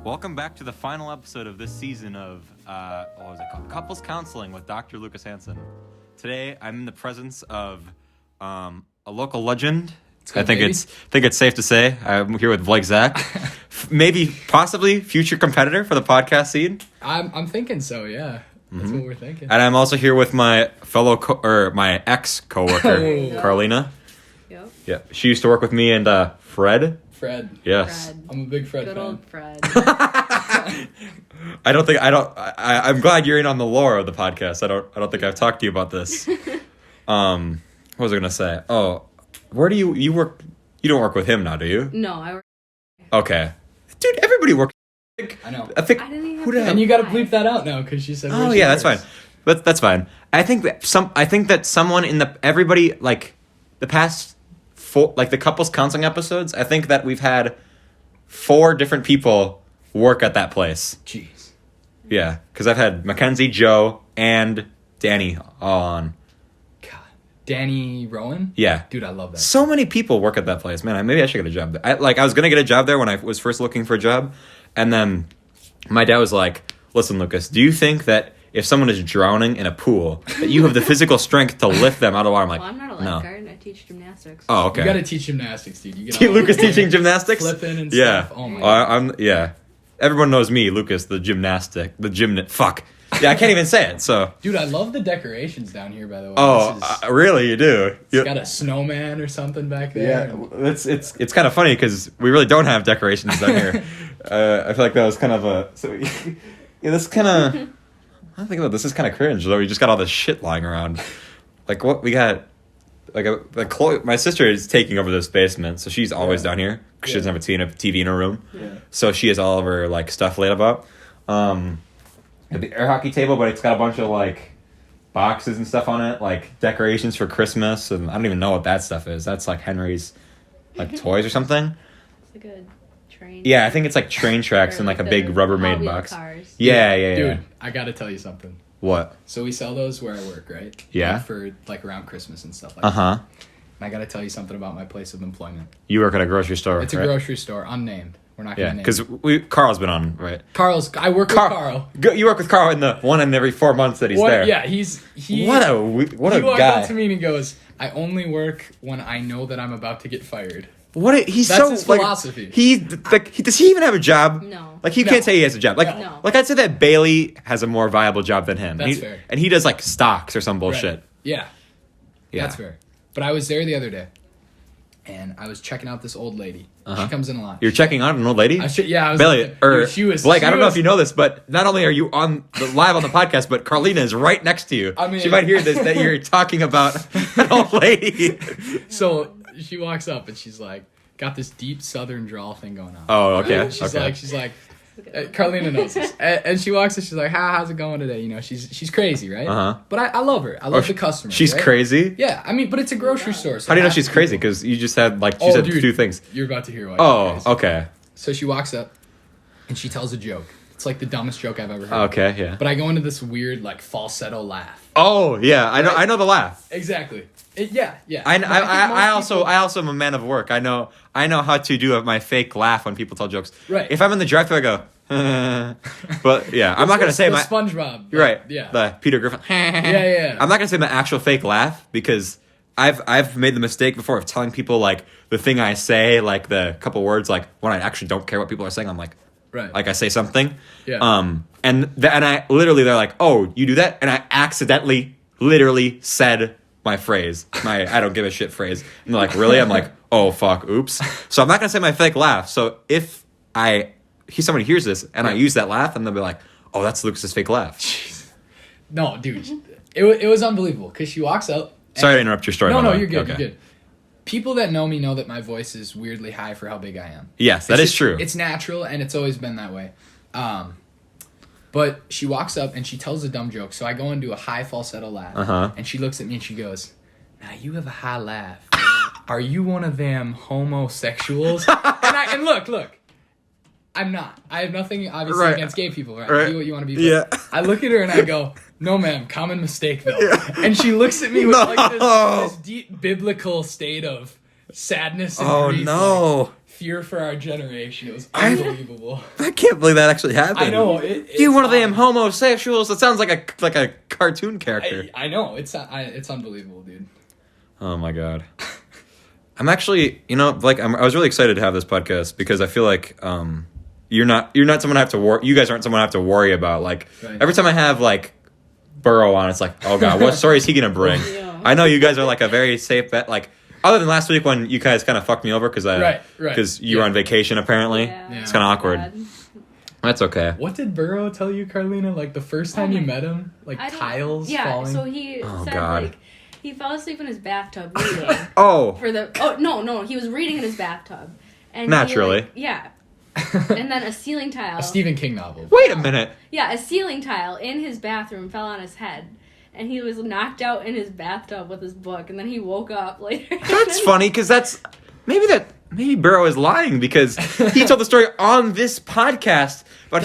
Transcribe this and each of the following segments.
Welcome back to the final episode of this season of, what was it called? Couples Counseling with Dr. Lukas Hansen. Today, I'm in the presence of a local legend. I think it's safe to say. I'm here with Blake Zach. Maybe, possibly, future competitor for the podcast scene. I'm thinking so, yeah. That's what we're thinking. And I'm also here with my my ex-coworker, Carlina. Yep. Yeah, she used to work with me and Fred. Fred. Yes. Fred. I'm a big Fred Good fan. old Fred. I'm glad you're in on the lore of the podcast. I don't think I've talked to you about this. What was I gonna say? Oh, where do you work? You don't work with him now, do you? No, I work. Okay, dude. Everybody works. I know. I didn't even have to And you got to apply. bleep that out now because she said. Oh yeah, that's fine. But that's fine. I think that someone in everybody like the past four, like the couples counseling episodes. I think that we've had 4 different people work at that place. Jeez. Yeah, because I've had Mackenzie, Joe, and Danny all on. God. Danny Rowan? Yeah. Dude, I love that. So many people work at that place. Man, maybe I should get a job there. I was going to get a job there when I was first looking for a job. And then my dad was like, listen, Lucas, do you think that if someone is drowning in a pool, that you have the physical strength to lift them out of the water? I'm like, Well, I'm not a no. lifeguard. I teach gymnastics. Oh, okay. You got to teach gymnastics, dude. You gotta Lucas teaching gymnastics? Flipping and Yeah. stuff. Oh, my God. Yeah. Everyone knows me, Lucas, the gymnast. Fuck. Yeah, I can't even say it, so. Dude, I love the decorations down here, by the way. Oh, really? You do? It's got a snowman or something back there. Yeah, it's kind of funny because we really don't have decorations down here. I feel like that was kind of a this kind of I think about this is kind of cringe though. We just got all this shit lying around. Like what we got, Chloe, my sister is taking over this basement, so she's always down here because she doesn't have a TV in her room. Yeah. So she has all of her like stuff laid about. The air hockey table, but it's got a bunch of like boxes and stuff on it, like decorations for Christmas, and I don't even know what that stuff is. That's like Henry's like toys or something. It's like a train. Yeah, I think it's like train tracks and like a big Rubbermaid box. Cars. Yeah. Dude, I got to tell you something. What? So we sell those where I work, right? Yeah. Like for like around Christmas and stuff like that. Uh-huh. And I got to tell you something about my place of employment. You work at a grocery store, It's a grocery store, unnamed. We're not Yeah, going to name because Carl's been on, right? I work with Carl. You work with Carl in the one in every 4 months that he's there. Yeah, he What a he guy. walked up to me and he goes, I only work when I know that I'm about to get fired. He's That's so his like, philosophy. Does he even have a job? No. Like he can't say he has a job. Like No. like I'd say that Bailey has a more viable job than him. That's fair. And he does like stocks or some bullshit. Right. Yeah, that's fair. But I was there the other day, and I was checking out this old lady. She comes in a lot. You're checking out an old lady? I was Bailey, like, dude, she was Blake, I don't know if you know this, but not only are you live on the podcast, but Carlina is right next to you. I mean- she might hear this that you're talking about an old lady. So she walks up and she's like, got this deep Southern drawl thing going on. Oh, okay. She's like, Carlina knows this, and she walks in. She's like, how's it going today? You know, she's crazy, right? Uh-huh. But I love her. I love the customer. She's right? crazy? Yeah, I mean, but it's a grocery store. So How do you know half she's the crazy? people- Because you just said Dude, 2 things. You're about to hear why. Oh, she's crazy. okay. So she walks up, and she tells a joke. It's like the dumbest joke I've ever heard. Okay, yeah. But I go into this weird like falsetto laugh. Oh, yeah. I know the laugh. Exactly. Yeah. I also am a man of work. I know how to do my fake laugh when people tell jokes. Right. If I'm in the drive-thru, I go, but yeah, I'm not gonna say the my SpongeBob. You're right. Yeah. The Peter Griffin. Yeah. I'm not gonna say my actual fake laugh because I've made the mistake before of telling people like the thing I say, like the couple words, like when I actually don't care what people are saying, I'm like, Right. like I say something. Yeah. And I literally they're like, oh, you do that, and I accidentally literally said my phrase, my I don't give a shit phrase, and they're like, really? I'm like, oh fuck, oops. So I'm not gonna say my fake laugh. So if somebody hears this and I use that laugh, and they'll be like, oh, that's Lucas's fake laugh. No, dude, it was unbelievable because she walks up. Sorry to interrupt your story. No, by the way. you're good. Okay. You're good. People that know me know that my voice is weirdly high for how big I am. Yes, that is true. It's natural, and it's always been that way. But she walks up and she tells a dumb joke, so I go into a high falsetto laugh, and she looks at me and she goes, "Now you have a high laugh. Are you one of them homosexuals?" and look. I'm not. I have nothing, obviously, Right. against gay people, right? Right. Do what you want to be. Yeah. I look at her and I go, "No, ma'am. Common mistake, though." Yeah. And she looks at me with like this deep biblical state of sadness and grief. no. Like, fear for our generation. It was unbelievable. I can't believe that actually happened. I know. You one of them homosexuals. That sounds like a cartoon character. I know. It's unbelievable, dude. Oh my god. I'm actually, I was really excited to have this podcast because I feel like you're not someone I have to worry. You guys aren't someone I have to worry about. Like every time I have like Burrow on, it's like, oh god, what story is he gonna bring? Yeah. I know you guys are like a very safe bet. Like other than last week when you guys kind of fucked me over because you were on vacation apparently. Yeah. It's kind of awkward. Bad. That's okay. What did Burrow tell you, Carlina? Like the first time you met him, like tiles falling. Yeah. So he said like. He fell asleep in his bathtub reading. No, he was reading in his bathtub. And naturally. And then a ceiling tile. A Stephen King novel. Wait a minute. Yeah, a ceiling tile in his bathroom fell on his head. And he was knocked out in his bathtub with his book. And then he woke up later. That's funny, because maybe Burrow is lying, because he told the story on this podcast about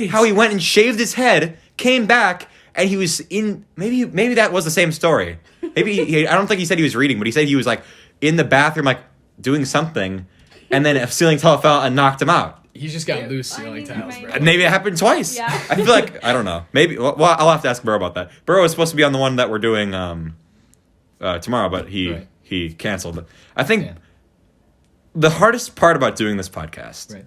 how he went and shaved his head, came back, and he was in, maybe that was the same story. Maybe I don't think he said he was reading, but he said he was like in the bathroom, like doing something, and then a ceiling tile fell and knocked him out. He's just got loose ceiling tiles, bro. Maybe it happened twice. Yeah. I feel like, I don't know. Maybe, well, I'll have to ask Burrow about that. Burrow was supposed to be on the one that we're doing tomorrow, but he canceled. I think the hardest part about doing this podcast,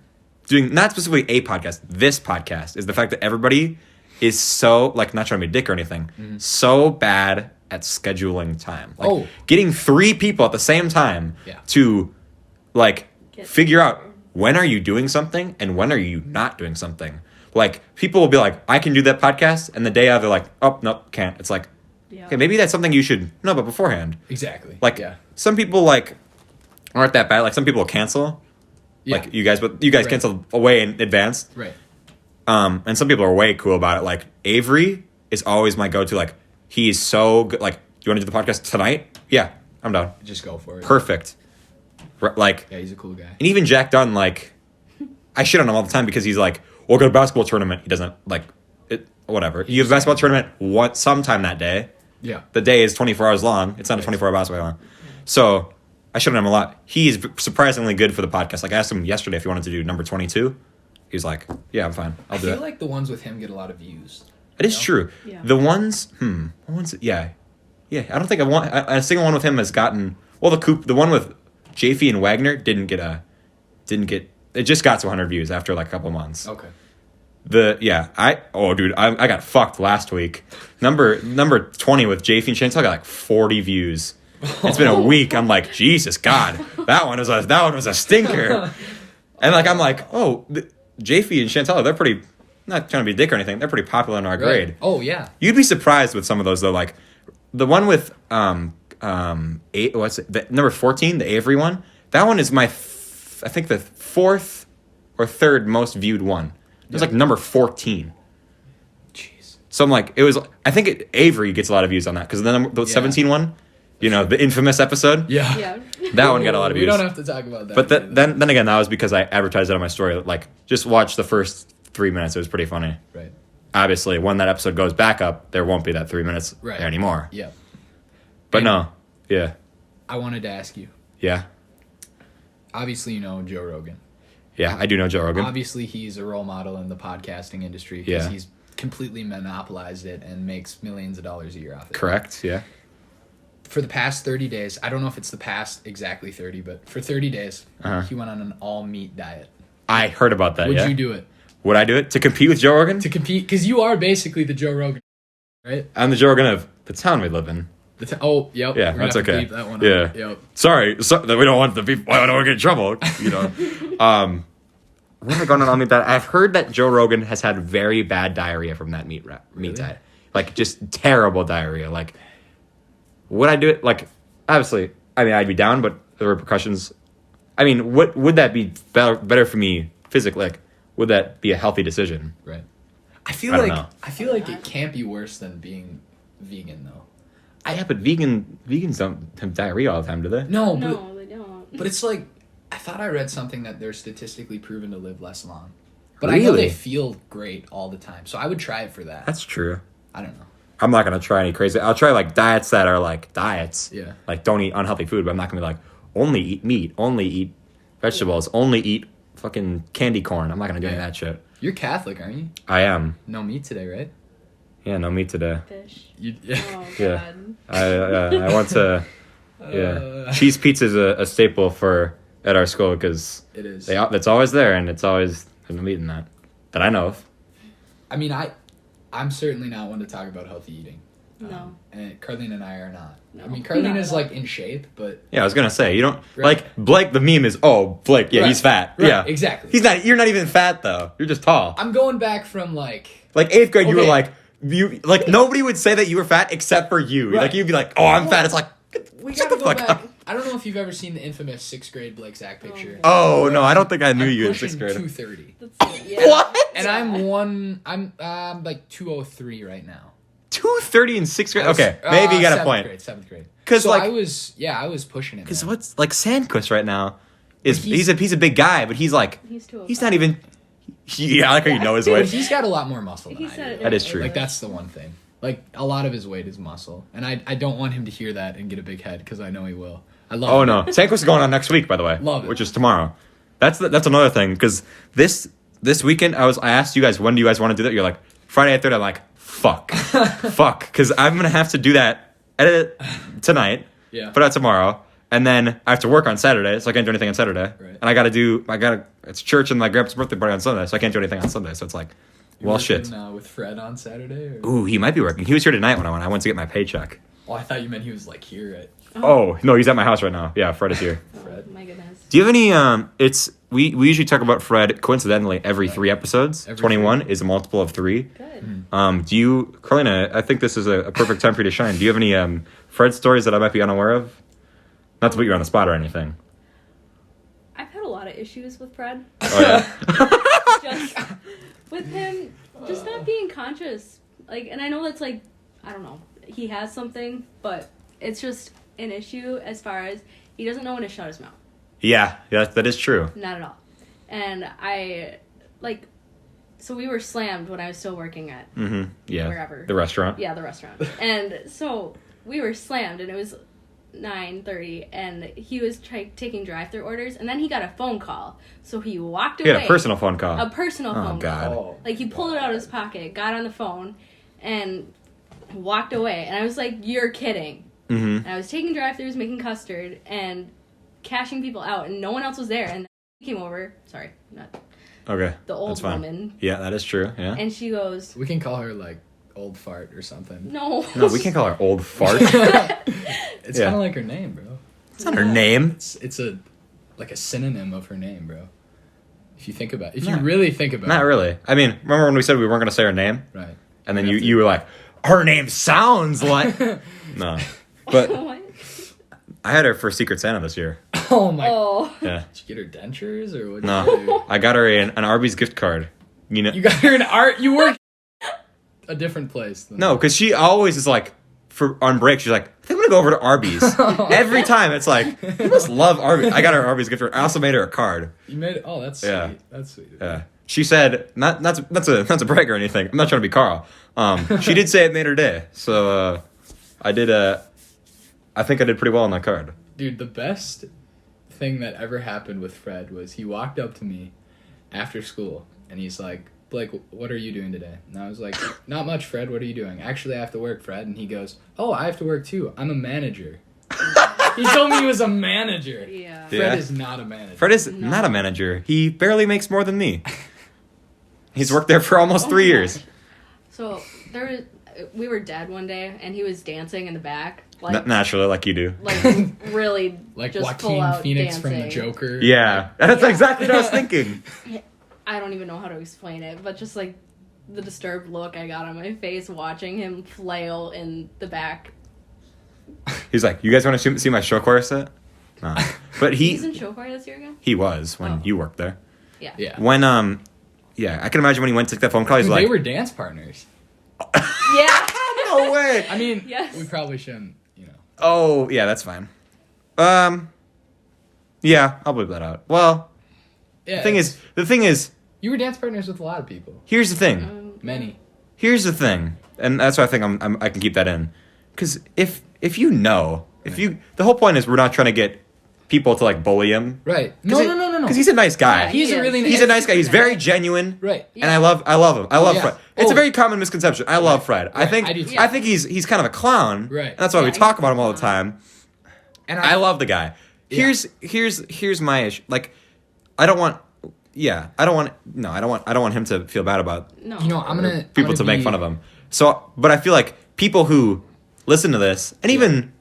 doing not specifically a podcast, this podcast, is the fact that everybody is so, like, not trying to be a dick or anything, so bad at scheduling time. Like, getting 3 people at the same time to, like, figure out when are you doing something and when are you not doing something. Like, people will be like, I can do that podcast, and the day of, they're like, oh, no, can't. It's like, okay, maybe that's something you should know about beforehand. Exactly. Like, some people, like, aren't that bad. Like, some people will cancel. Yeah. Like, you guys cancel away in advance. Right. And some people are way cool about it. Like, Avery is always my go-to. Like, he is so good. Like, do you want to do the podcast tonight? Yeah, I'm down. Just go for it. Perfect. Like, yeah, he's a cool guy. And even Jack Dunn, like, I shit on him all the time because he's like, we'll go to a basketball tournament. He doesn't, like, it, whatever. You have a basketball tournament sometime that day. Yeah. The day is 24 hours long. It's not a 24-hour basketball long. So, I shit on him a lot. He's surprisingly good for the podcast. Like, I asked him yesterday if he wanted to do number 22. He's like, yeah, I'm fine. I'll do it. I feel like the ones with him get a lot of views. It is true. Yeah. The ones, yeah. I don't think a single one with him has gotten, well, the one with Jaffe and Wagner didn't get, it just got to 100 views after like a couple months. Okay. I got fucked last week. Number 20 with Jaffe and Chantel got like 40 views. It's been a week. I'm like, Jesus God, that one was a stinker. And like, I'm like, Jaffe and Chantel, they're pretty, not trying to be a dick or anything, they're pretty popular in our grade. Oh, yeah. You'd be surprised with some of those, though. Like, the one with, number 14, the Avery one, that one is I think the 4th or 3rd most viewed one. It was like number 14. Jeez. So I'm like, I think Avery gets a lot of views on that, because the 17 one, the infamous episode. Yeah. That one got a lot of views. We don't have to talk about that. But then again, that was because I advertised it on my story. Like, just watch the first 3 minutes. It was pretty funny. Right. Obviously, when that episode goes back up, there won't be that 3 minutes there anymore. Yeah. But no. Yeah. I wanted to ask you. Yeah. Obviously, you know Joe Rogan. Yeah, I do know Joe Rogan. Obviously, he's a role model in the podcasting industry because he's completely monopolized it and makes millions of dollars a year off it. Correct, yeah. For the past 30 days, I don't know if it's the past exactly 30, but for 30 days, he went on an all-meat diet. I heard about that, Would you do it? Would I do it? To compete with Joe Rogan? To compete, because you are basically the Joe Rogan, right? I'm the Joe Rogan of the town we live in. Yep. Yeah, that's okay. Keep that one yeah. Yep. Sorry, we don't want the people, I don't want to get in trouble, What am I going on with that? I've heard that Joe Rogan has had very bad diarrhea from that meat diet. Like, just terrible diarrhea. Like, would I do it? Like, obviously, I'd be down, but the repercussions, would that be better for me physically? Like, would that be a healthy decision? Right. I feel like it can't be worse than being vegan, though. Yeah, but vegans don't have diarrhea all the time, do they? No, they don't. But it's like, I thought I read something that they're statistically proven to live less long. But really? I know they feel great all the time, so I would try it for that. That's true. I don't know. I'm not going to try any crazy... I'll try, like, diets that are, like, diets. Yeah. Like, don't eat unhealthy food, but I'm not going to be like, only eat meat, only eat vegetables. Only eat fucking candy corn. I'm not gonna do any of that shit. You're Catholic, aren't you? I am. No meat today, right? Yeah, no meat today. Fish. Yeah. Oh, Yeah. God. I want to. Yeah, cheese pizza is a staple at our school because It is. it's always there and it's always there's no meat in that I know of. I mean, I'm certainly not one to talk about healthy eating. No. And Carlene and I are not. No, I mean, Carlene not is at all. like in shape, but Yeah, I was gonna say you don't Right. like Blake. The meme is Blake. Yeah, Right. he's fat. Right, Yeah, exactly. He's not. You're not even fat though. You're just tall. I'm going back from like 8th grade, you were Okay. like nobody would say that you were fat except for you. Right. Like you'd be like, oh, I'm fat. It's like we shut gotta the go fuck back. up. I don't know if you've ever seen the infamous 6th grade Blake Zach picture. Oh no, I don't think I knew I'm you in pushing 6th grade. 230. Yeah. What? And I'm like 203 right now. 230 in 6th grade. I was- Okay, maybe you got a 7th point. Grade, 7th grade. 'Cause, so like- I was pushing it. Because man. what's like Sandquist right now is But he's- he's a big guy, but he's like He's 205. he's not even. Yeah, I like how you know his But weight. he's got a lot more muscle than He I said do. it That is right, true. Like that's the one thing. Like a lot of his weight is muscle, and I don't want him to hear that and get a big head because I know he will. I love. Oh him. no, Sandquist is going on next week, by the way. Love it. Which is tomorrow. That's another thing because this weekend I asked you guys when do you guys want to do that? You're like Friday at 3rd. I'm like fuck, because I'm gonna have to do that edit it tonight. Yeah. Put it out tomorrow. And then I have to work on Saturday, so I can't do anything on Saturday. Right. And it's church and my grandpa's birthday party on Sunday, so I can't do anything on Sunday. So it's like, You well, working, shit. with Fred on Saturday. Or? Ooh, he might be working. He was here tonight when I went to get my paycheck. Oh, I thought you meant he was like here at Oh, no, he's at my house right now. Yeah, Fred is here. Fred. Oh, my goodness. Do you have any, we usually talk about Fred coincidentally every 3 episodes. Every 21 3. is a multiple of 3. Good. Carlina, I think this is a perfect time for you to shine. Do you have any Fred stories that I might be unaware of? Not to put you on the spot or anything. I've had a lot of issues with Fred. Oh, yeah? Just with him, just not being conscious. Like, and I know that's like, I don't know, he has something, but it's just an issue as far as he doesn't know when to shut his mouth. Yeah, that is true. Not at all. And so we were slammed when I was still working at Mm-hmm. Yeah. wherever. The restaurant. Yeah, the restaurant. And so we were slammed, and it was 9:30, and he was taking drive-through orders, and then he got a phone call. So he walked away. He had a personal phone call. A personal Oh, phone God. call. Like, he pulled it out of his pocket, got on the phone, and walked away. And I was like, you're kidding. Mm-hmm. And I was taking drive-thrus, making custard, and cashing people out, and no one else was there. And he came over. Sorry, not Okay. the old that's fine. woman. Yeah, that is true. Yeah. And she goes, We can call her like old fart or something. no. No, we can't call her old fart. It's Yeah. kind of like her name, bro. It's not her name. It's a like a synonym of her name, bro. If you think about it. If Not- you really think about Not it. really. I mean, remember when we said we weren't going to say her name? Right. And then You have to- you were like, her name sounds like... No. But What? I had her for Secret Santa this year. Oh my. Oh. Yeah. Did you get her dentures or what? Did No. you do? I got her an Arby's gift card. You know? You got her an art. You work a different place. Than No, because she always is like, on break, she's like, I think I'm going to go over to Arby's. Every time, it's like, you must love Arby's. I got her Arby's gift card. I also made her a card. You made it. Oh, that's Yeah. sweet. That's sweet. Yeah. She said, not to brag or anything. I'm not trying to be Carl. She did say it made her day. So I did. I think I did pretty well on that card. Dude, the best thing that ever happened with Fred was he walked up to me after school and he's like, Blake, what are you doing today? And I was like, not much, Fred. What are you doing? Actually, I have to work, Fred. And he goes, oh, I have to work too. I'm a manager. He told me he was a manager. Yeah. Fred Yeah. is not a manager. Fred is No. not a manager. He barely makes more than me. He's worked there for almost 3 years. So we were dead one day, and he was dancing in the back, like Naturally, like you do. like really Like just full Joaquin out Phoenix dancing. from The Joker. Yeah, that's exactly what I was thinking. I don't even know how to explain it, but just like the disturbed look I got on my face watching him flail in the back. He's like, "You guys want to see my show choir set?" No. But He's in show choir this year again. he was when Oh. you worked there. Yeah. Yeah. When yeah, I can imagine when he went to take that phone call. He's Dude, like, they were dance partners. Yeah. "No way." I mean, Yes. we probably shouldn't, Oh yeah, that's fine. Yeah, I'll bleep that out. Well, Yeah, the thing is, you were dance partners with a lot of people. here's the thing. Many. Here's the thing, and that's why I think I can keep that in, because if you know, the whole point is we're not trying to get people to like bully him. Right. No. because he's a nice guy. Yeah, He's a really He's a nice guy. He's very genuine. Right. And I love him. I love yeah. Fred. It's a Oh. very common misconception. I love Fred. I think I do too. I think he's kind of a clown. Right. And that's why we talk about him all the time. And I love the guy. Yeah. Here's my issue. Like, I don't want him to feel bad about No. You know, I'm gonna people to make fun of him. So, but I feel like people who listen to this, and even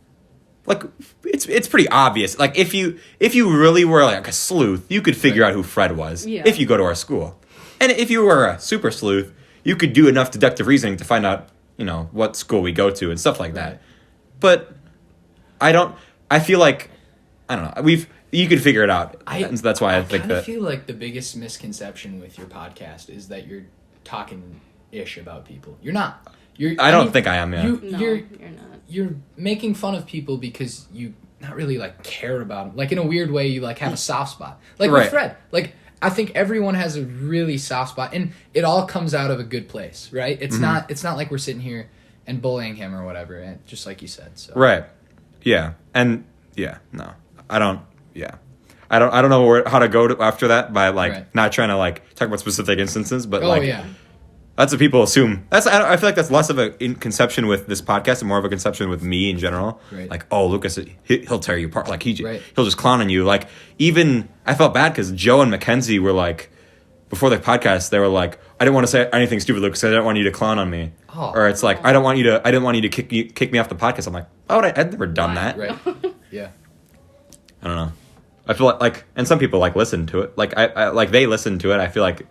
like it's pretty obvious. Like if you really were like a sleuth, you could figure out who Fred was if you go to our school. And if you were a super sleuth, you could do enough deductive reasoning to find out, what school we go to and stuff like that. But I feel like I don't know. You could figure it out. And so that's why I think that. I feel like the biggest misconception with your podcast is that you're talking ish about people. You're not. I don't think I am. Yeah. You're not. You're making fun of people because you not really like care about them. Like in a weird way, you like have a soft spot. Like with Fred. Like I think everyone has a really soft spot, and it all comes out of a good place, right? It's not. It's not like we're sitting here and bullying him or whatever. And just like you said. So. Right. Yeah. And yeah. No. I don't. Yeah. I don't know how to go after that by not trying to talk about specific instances, but that's what people assume. I feel like that's less of a conception with this podcast and more of a conception with me in general. Right. Like, oh, Lucas, he'll tear you apart. Like he'll just clown on you. Like even I felt bad because Joe and Mackenzie were like, before the podcast, they were like, I didn't want to say anything stupid, Lucas. I didn't want you to clown on me. Oh. Or it's like, I didn't want you to kick me off the podcast. I'm like, oh, I'd never done that. Right. Yeah. I don't know. I feel like, and some people listen to it. Like I they listen to it. I feel like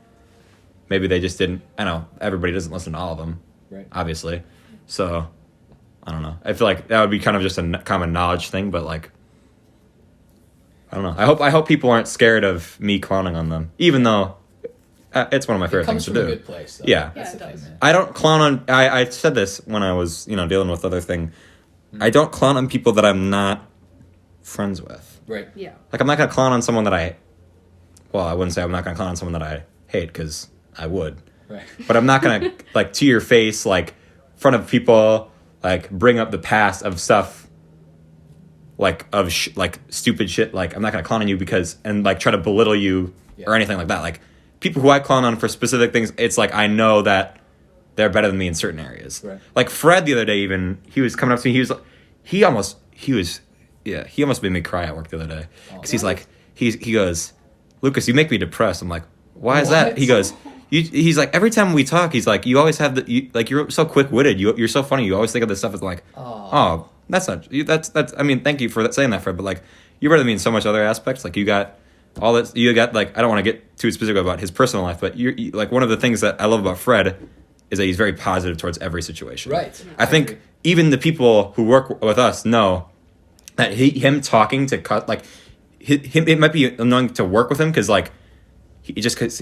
maybe they just didn't. I know everybody doesn't listen to all of them, right? Obviously, so I don't know. I feel like that would be kind of just a common knowledge thing, but I don't know. I hope people aren't scared of me clowning on them, even though it's one of my favorite things to do. It comes from a good place, though. Yeah, it does. I don't clown on. I said this when I was dealing with other thing. I don't clown on people that I'm not friends with. Right. Yeah. Like, I'm not going to clown on someone that I wouldn't say I'm not going to clown on someone that I hate, because I would. Right. But I'm not going to, to your face, in front of people, bring up the past of stuff, stupid shit. I'm not going to clown on you and try to belittle you or anything like that. People who I clown on for specific things, it's I know that they're better than me in certain areas. Right. Fred the other day, even, he was coming up to me, he almost made me cry at work the other day. Because he goes, Lucas, you make me depressed. I'm like, why is that? He goes, he's like, every time we talk, he's like, you always have you're so quick-witted. You're so funny. You always think of this stuff as oh, that's not, that's, I mean, thank you for saying that, Fred, but you're better than me in so much other aspects. You got all that, I don't want to get too specific about his personal life, but you one of the things that I love about Fred is that he's very positive towards every situation. Right. I think even the people who work with us know that him talking to it might be annoying to work with him because he's kind of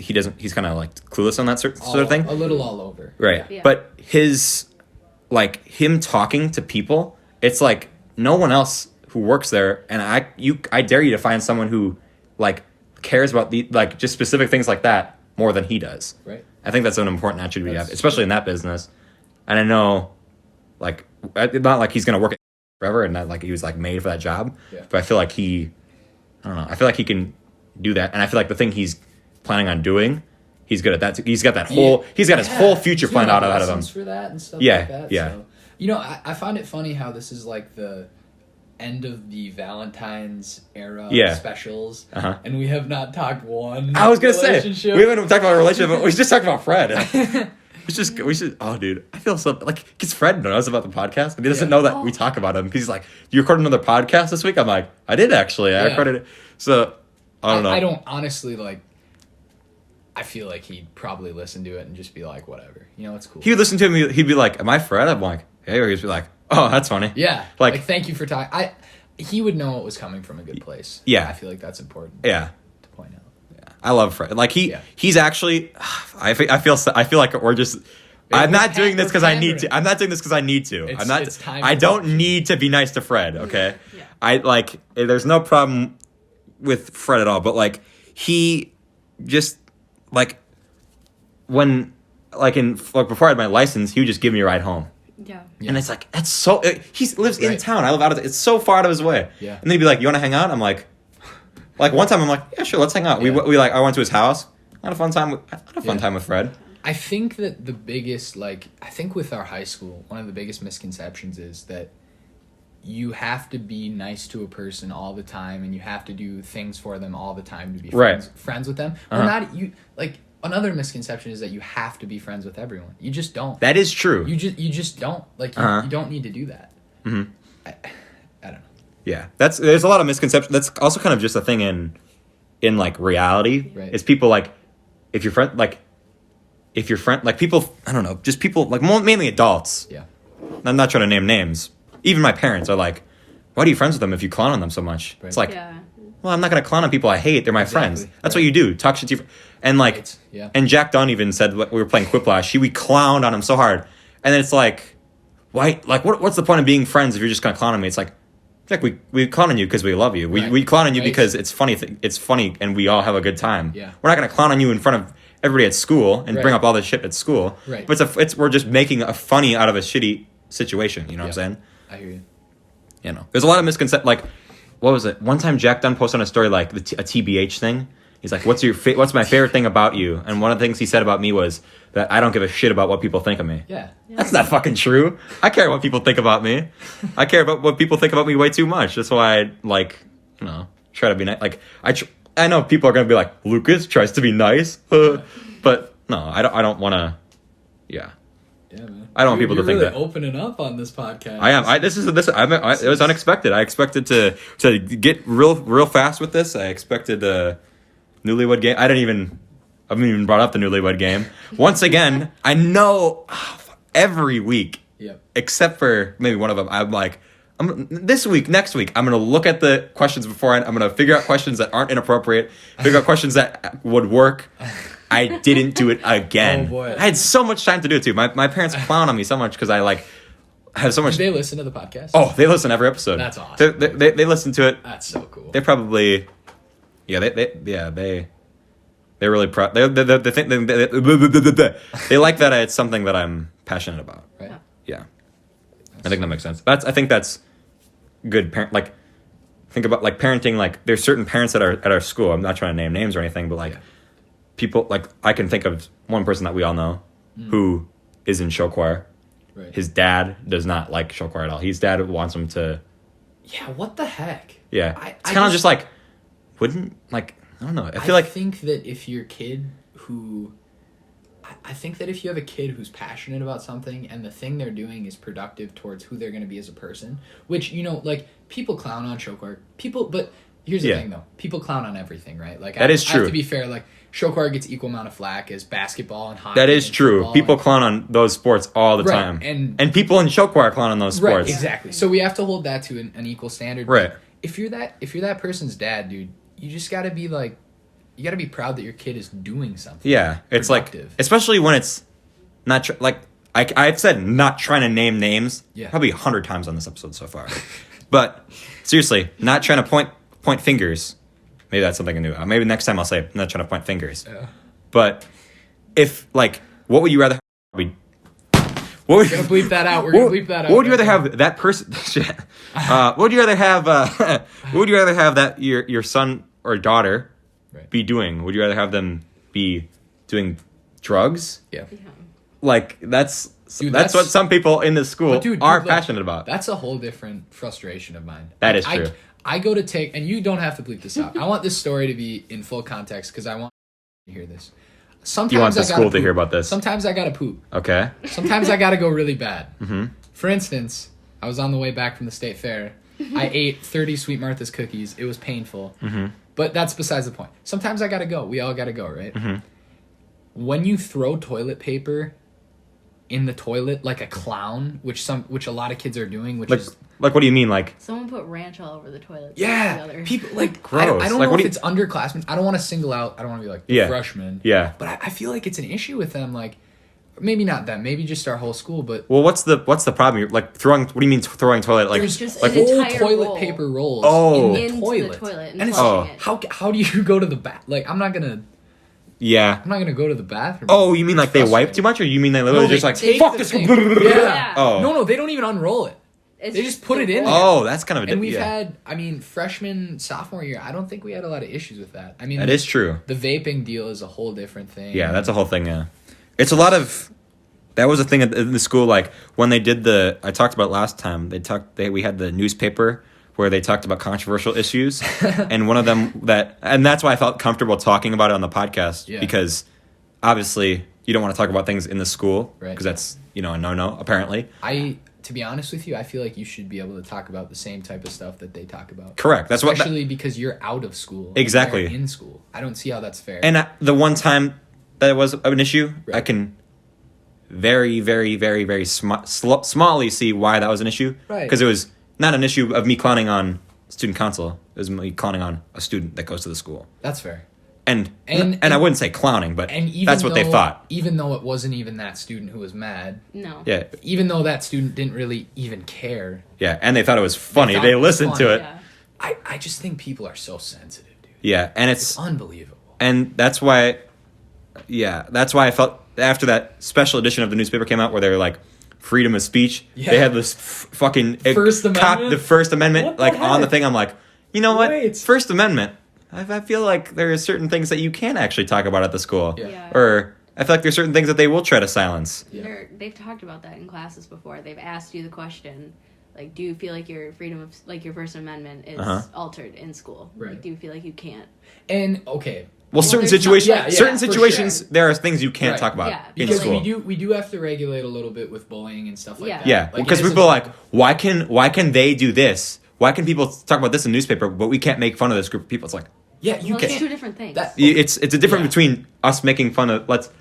clueless on that sort of thing. A little all over. Right. Yeah. But his him talking to people, it's no one else who works there, and I dare you to find someone who cares about the just specific things like that more than he does. Right. I think that's an important attribute to have, especially in that business. And I know not he's gonna work forever and not he was made for that job. Yeah. But I feel I don't know. I feel he can do that, and I feel the thing he's planning on doing, he's good at that. He's got that whole. He's got his whole future planned out ahead of him. For that and stuff yeah, like that. Yeah. So, I find it funny how this is the end of the Valentine's era specials, and we have not talked one. I was gonna say we haven't talked about a relationship. But we just talked about Fred. We should. Oh, dude, I feel so because Fred knows about the podcast, and he doesn't know that we talk about him because he's like, "You recorded another podcast this week?" I'm like, "I did actually. I recorded it." So I don't know. I don't honestly I feel he'd probably listen to it and just be like, "Whatever, it's cool." He would listen to him. He'd be like, "Am I Fred?" I'm like, "Hey," or he'd be like, "Oh, that's funny." Yeah, thank you for talking. He would know it was coming from a good place. Yeah, I feel that's important. Yeah. Point out. Yeah. I love Fred. He's actually. I feel like we're just. I'm not doing this because I need to. I'm not doing this because I need to. I'm not. I don't need to be nice to Fred. Okay. Yeah. I there's no problem with Fred at all. But he just when before I had my license, he would just give me a ride home. Yeah. And it's that's so. He lives in town. I live out of. It's so far out of his way. Yeah. And then he'd be like, "You want to hang out?" I'm like, Like one time I'm like, yeah, sure, let's hang out. Yeah. We like, I went to his house. I had a fun time with Fred. I think that the biggest, like, I think with our high school, one of the biggest misconceptions is that you have to be nice to a person all the time and you have to do things for them all the time to be friends with them. Well, not you. Like, another misconception is that you have to be friends with everyone. You just don't. That is true. You just don't. Like, you don't need to do that. Mm-hmm. I don't know. Yeah, there's a lot of misconceptions. That's also kind of just a thing in like reality. Right. Is people like if your friend like people, I don't know, just people like mainly adults. Yeah. I'm not trying to name names. Even my parents are like, why are you friends with them if you clown on them so much? Right. It's like, Yeah. well, I'm not gonna clown on people I hate. They're my friends. That's what you do. Talk shit to your and like, Right. Yeah. and Jack Dunn even said we were playing Quiplash. We clowned on him so hard, and then it's like, why? Like, what's the point of being friends if you're just gonna clown on me? It's like, Jack, we clown on you because we love you. We clown on you because it's funny. It's funny, and we all have a good time. Yeah. We're not gonna clown on you in front of everybody at school and bring up all this shit at school. Right. But we're just making a funny out of a shitty situation. You know what I'm saying? I hear you. You know, there's a lot of misconceptions. Like, what was it? One time Jack Dunn posted on a story like a TBH thing. He's like, "What's my favorite thing about you?" And one of the things he said about me was that I don't give a shit about what people think of me. Yeah. That's not fucking true. I care what people think about me. I care about what people think about me way too much. That's why I try to be nice. Like I know people are gonna be like, Lucas tries to be nice, but no, I don't want to. Yeah. Yeah, man. I don't want people to think really that. Opening up on this podcast. I am. It was unexpected. I expected to get real fast with this. I expected Newlywed Game. I haven't even brought up the Newlywed Game. Once again, I know every week, except for maybe one of them, I'm like, next week, I'm going to look at the questions beforehand. I'm going to figure out questions that aren't inappropriate, figure out questions that would work. I didn't do it again. Oh, boy. I had so much time to do it, too. My parents clown on me so much because I, like, have so much... Did they listen to the podcast? Oh, they listen to every episode. That's awesome. They listen to it. That's so cool. They probably... Yeah, they're really proud. They like that it's something that I'm passionate about. Right. Yeah. I think that makes sense. I think that's good like think about like parenting, like there's certain parents at our school. I'm not trying to name names or anything, but like people like I can think of one person that we all know who is in show choir. Right. His dad does not like show choir at all. His dad wants him to what the heck? Yeah. It's kind of just like wouldn't like I don't know. I think that if your kid who I think that if you have a kid who's passionate about something and the thing they're doing is productive towards who they're going to be as a person, which, like, people clown on show choir. But here's the thing, though. People clown on everything, right? Like, that is true. I have to be fair. Like, show choir gets equal amount of flack as basketball and hockey. That is true. People clown on those sports all the time. And people in show choir clown on those sports. Right, exactly. So we have to hold that to an equal standard. Right. If you're that person's dad, dude, you just got to be, like, you got to be proud that your kid is doing something. Yeah. It's productive. Like, especially when it's not, I've said not trying to name names probably 100 times on this episode so far. But, seriously, not trying to point fingers. Maybe that's something new. Maybe next time I'll say, not trying to point fingers. Yeah. But, if, like, what would you rather have? We're going to bleep that out. We're going to bleep that out. What would you rather have that person? What would you rather have? What would you rather have that your son or daughter be doing? Would you rather have them be doing drugs? Yeah. Like that's what some people in this school are passionate about. That's a whole different frustration of mine. That is true. I go to take, and you don't have to bleep this out. I want this story to be in full context because I want to hear this. Sometimes you want the school to hear about this. Sometimes I gotta poop. Okay. Sometimes I gotta go really bad. Mm-hmm. For instance, I was on the way back from the state fair. I ate 30 Sweet Martha's cookies. It was painful. Mm-hmm. But that's besides the point. Sometimes I gotta go. We all gotta go, right? Mm-hmm. When you throw toilet paper in the toilet like a clown, which a lot of kids are doing, like what do you mean, like someone put ranch all over the toilet? Yeah, people like gross. I don't know if it's underclassmen. I don't want to single out. I don't want to be like the freshmen. Yeah, but I feel like it's an issue with them. Like maybe not them. Maybe just our whole school. But what's the problem? You're like throwing. What do you mean throwing toilet? Like there's just like whole toilet paper rolls in the toilet. And it's how do you go to the bath? Like I'm not gonna go to the bathroom. Oh, you mean like they wipe too much, or you mean they literally just like fuck this? Yeah. Oh No, they don't even unroll it. They just put it in there. Oh, that's kind of and we've had, freshman, sophomore year, I don't think we had a lot of issues with that. That is true. The vaping deal is a whole different thing. Yeah, that's a whole thing, yeah. It's a lot of... That was a thing in the school, like, when they did I talked about last time, we had the newspaper where they talked about controversial issues, and one of them and that's why I felt comfortable talking about it on the podcast, because obviously you don't want to talk about things in the school, because that's, a no-no, apparently. To be honest with you, I feel like you should be able to talk about the same type of stuff that they talk about. Correct. Especially because you're out of school. Exactly. In school. I don't see how that's fair. And the one time that it was an issue, I can very, very, very, very smallly see why that was an issue. Right. Because it was not an issue of me clowning on student council. It was me clowning on a student that goes to the school. That's fair. And I wouldn't say clowning, but that's what they thought. Even though it wasn't even that student who was mad. No. Yeah. Even though that student didn't really even care. Yeah, and they thought it was funny. They listened to it. Yeah. I just think people are so sensitive, dude. Yeah, and it's unbelievable. And that's why I felt after that special edition of the newspaper came out where they were like, freedom of speech. Yeah. They had this fucking... First Amendment? The First Amendment, like, on the thing. I'm like, you know what? Wait. First Amendment... I feel like there are certain things that you can actually talk about at the school. Yeah. Or I feel like there's certain things that they will try to silence. Yeah. They've talked about that in classes before. They've asked you the question, like, do you feel like your freedom of, like, your First Amendment is altered in school? Right. Like, do you feel like you can't? And, okay. Well, certain situations, sure. there are things you can't talk about in school. Because we do have to regulate a little bit with bullying and stuff like that. Yeah, because people are like, why can they do this? Why can people talk about this in the newspaper, but we can't make fun of this group of people? It's like... Yeah, you can't. It's two different things. It's a difference between us making fun of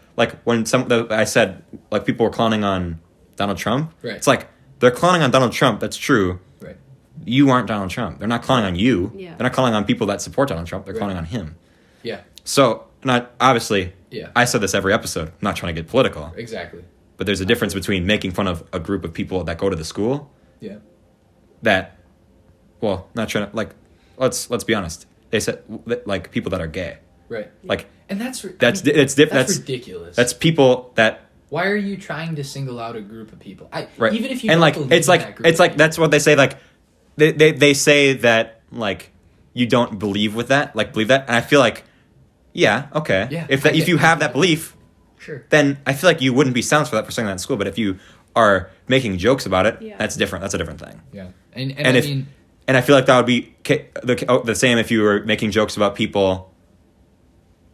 when I said like people were clowning on Donald Trump. Right. It's like they're clowning on Donald Trump. That's true. Right. You aren't Donald Trump. They're not clowning on you. Yeah. They're not clowning on people that support Donald Trump. They're clowning on him. Yeah. So, obviously, yeah. I said this every episode. I'm not trying to get political. Exactly. But there's a difference between making fun of a group of people that go to the school. Yeah. Not trying to let's be honest. They said like people that are gay, right? Like, and that's ridiculous. That's people that. Why are you trying to single out a group of people? Right. Even if you and don't believe it's like in that group it's like that's what they say. Like, they say that like you don't believe that, and I feel like, yeah, okay, yeah. If you have that belief, sure, then I feel like you wouldn't be silenced for saying that in school. But if you are making jokes about it, that's different. That's a different thing. Yeah, and And I feel like that would be the same if you were making jokes about people.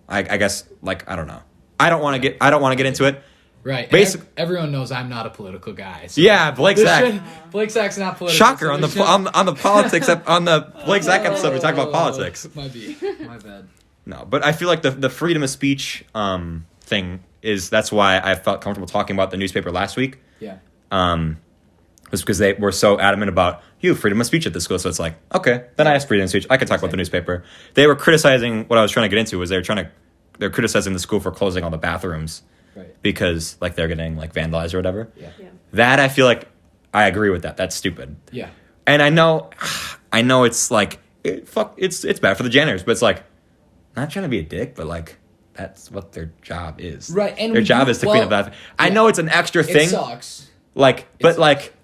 I guess I don't know. I don't want to get into it. Right. Everyone knows I'm not a political guy. So yeah, Blake Sack. Blake Sack's not political. Shocker on the politics on the Blake Sack episode we talk about politics. My bad. No, but I feel like the freedom of speech thing that's why I felt comfortable talking about the newspaper last week. Yeah. Was because they were so adamant about freedom of speech at the school. So it's like, okay, then I asked freedom of speech. I could talk about the newspaper. They were criticizing what I was trying to get into was they're criticizing the school for closing all the bathrooms, right? Because like they're getting like vandalized or whatever. Yeah. That I feel like I agree with that. That's stupid. Yeah. And I know it's like it's bad for the janitors, but it's like not trying to be a dick, but like that's what their job is. Right. And their job is to clean up bathroom. I know it's an extra thing. It sucks.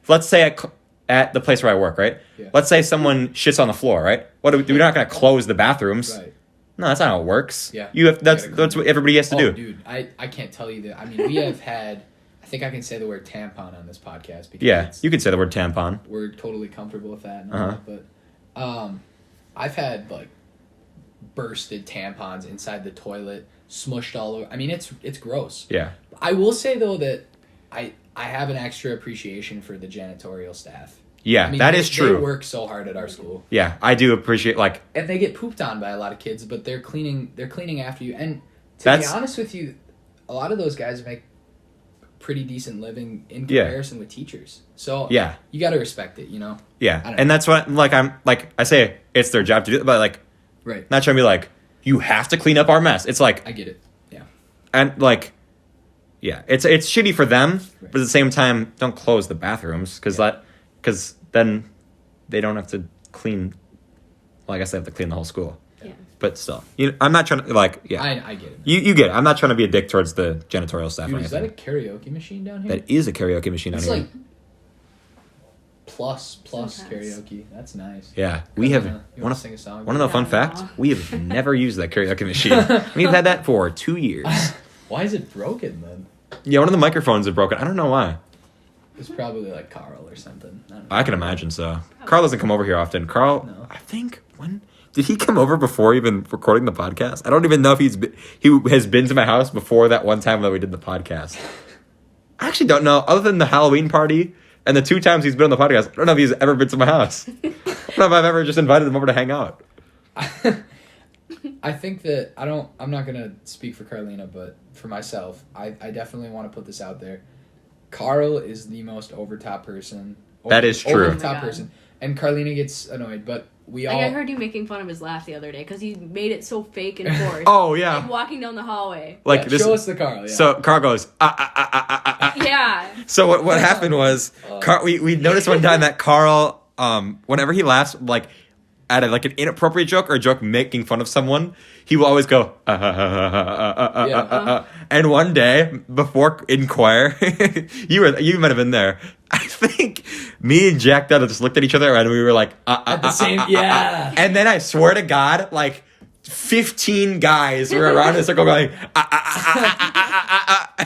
Let's say at the place where I work, right? Yeah. Let's say someone shits on the floor, right? We're not going to close the bathrooms. Right. No, that's not how it works. Yeah. That's what everybody has to do. Dude, I can't tell you that. I mean, we have had. I think I can say the word tampon on this podcast because you can say the word tampon. We're totally comfortable with that. And all that, but I've had like bursted tampons inside the toilet, smushed all over. I mean, it's gross. Yeah. I will say though that I have an extra appreciation for the janitorial staff. Yeah, that is true. They work so hard at our school. Yeah, I do appreciate and they get pooped on by a lot of kids, but they're cleaning after you. And to be honest with you, a lot of those guys make pretty decent living in comparison with teachers. So you got to respect it, you know. Yeah, and that's what I say it's their job to do, but right, not trying to be like you have to clean up our mess. It's like I get it. Yeah, and yeah, it's shitty for them, but at the same time, don't close the bathrooms because then they don't have to clean. Well, I guess they have to clean the whole school. Yeah. But still, I'm not trying to I get it. You get it. I'm not trying to be a dick towards the janitorial staff. Dude, or anything. is that a karaoke machine down here? That is a karaoke machine down here. It's like plus Sometimes. karaoke. That's nice. Yeah, we have You wanna sing a song? one of the fun Yeah, facts. no. We have never used that karaoke machine. We've had that for 2 years. Why is it broken then? Yeah, one of the microphones is broken. I don't know why. It's probably like Carl or something. I don't know. I can imagine so. Carl doesn't come over here often. Carl, No. I think when did he come over before even recording the podcast? I don't even know if he has been to my house before that one time that we did the podcast. I actually don't know. Other than the Halloween party and the 2 times he's been on the podcast, I don't know if he's ever been to my house. I don't know if I've ever just invited him over to hang out. I think that I'm not gonna speak for Carlina, but for myself, I definitely want to put this out there. Carl is the most overtop person. That is true. Oh Overtop my God. person, and Carlina gets annoyed, but we all. I heard you making fun of his laugh the other day because he made it so fake and forced. Oh yeah, Like walking down the hallway. like Yeah, this. show us the Carl. Yeah. So Carl goes Yeah. So what happened was, we noticed one time that Carl, whenever he laughs, like at like an inappropriate joke or a joke making fun of someone, he will always go. And one day before in choir, you might have been there. I think me and Jack Dunn just looked at each other and we were like, at the same, yeah. And then I swear to God, like 15 guys were around in a circle going,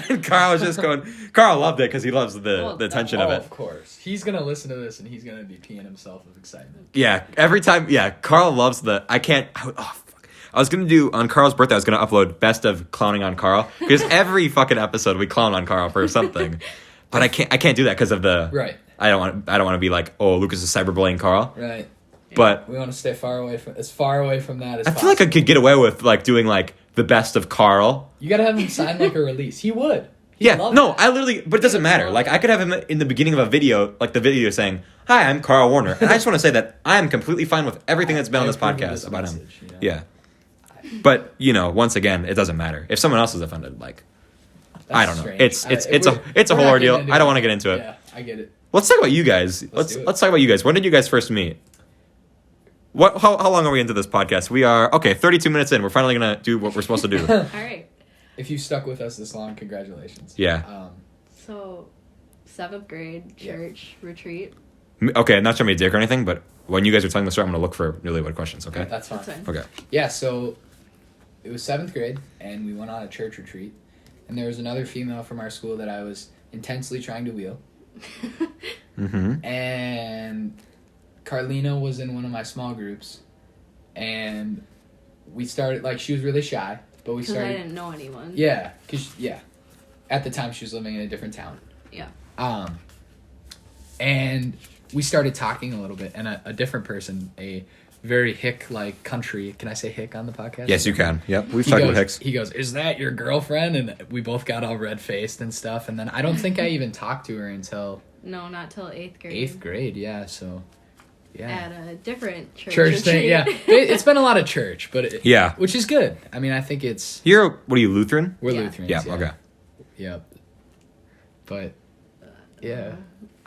and Carl was just going. Carl loved it because he loves the tension of it. Of course, he's gonna listen to this and he's gonna be peeing himself of excitement. Yeah, every time. Yeah, Carl loves I can't. Oh, fuck. I was gonna do on Carl's birthday. I was gonna upload best of clowning on Carl because every fucking episode we clown on Carl for something. But I can't do that because of the. Right. I don't want to be like, oh, Lucas is cyberbullying Carl. Right. But We want to stay far away from that as I feel like I could get away with like doing like the best of Carl. You gotta have him sign like a release. He would. He'd Yeah, love no, that. I literally, but it doesn't matter. Like, I could have him in the beginning of a video, like the video saying, "Hi, I'm Carl Warner," and I just want to say that I am completely fine with everything that's been on this approve of podcast this about message, him. you know? Yeah, but once again, it doesn't matter if someone else is offended. Like, I don't know. strange. It's a We're whole not ordeal. getting I don't want to get into it. Yeah, I get it. Let's talk about you guys. Let's do it. talk about you guys. When did you guys first meet? How long are we into this podcast? We are 32 minutes in. We're finally gonna do what we're supposed to do. All right. If you stuck with us this long, congratulations. Yeah. So, 7th grade church retreat. Okay, not trying to be a dick or anything, but when you guys are telling the story, I'm gonna look for Newlywed questions. Okay. That's fine. That's fine. Okay. Yeah, so it was 7th grade, and we went on a church retreat, and there was another female from our school that I was intensely trying to wheel, Mm-hmm. and Carlina was in one of my small groups, and we started, like, she was really shy, but we Because I started... didn't know anyone. Yeah, at the time she was living in a different town. Yeah. And we started talking a little bit, and a different person, a very hick-like country. Can I say hick on the podcast? Yes, you can. Yep, we've He talked goes, about Hicks. He goes, "Is that your girlfriend?" And we both got all red-faced and stuff. And then I don't think I even talked to her until No, not till 8th grade. 8th grade. Yeah, so yeah, At a different church thing. retreat. Yeah, it's been a lot of church, but Yeah. which is good. I mean, I think it's What are you, Lutheran? we're Yeah. Lutherans. Yeah, okay. Yep. But yeah.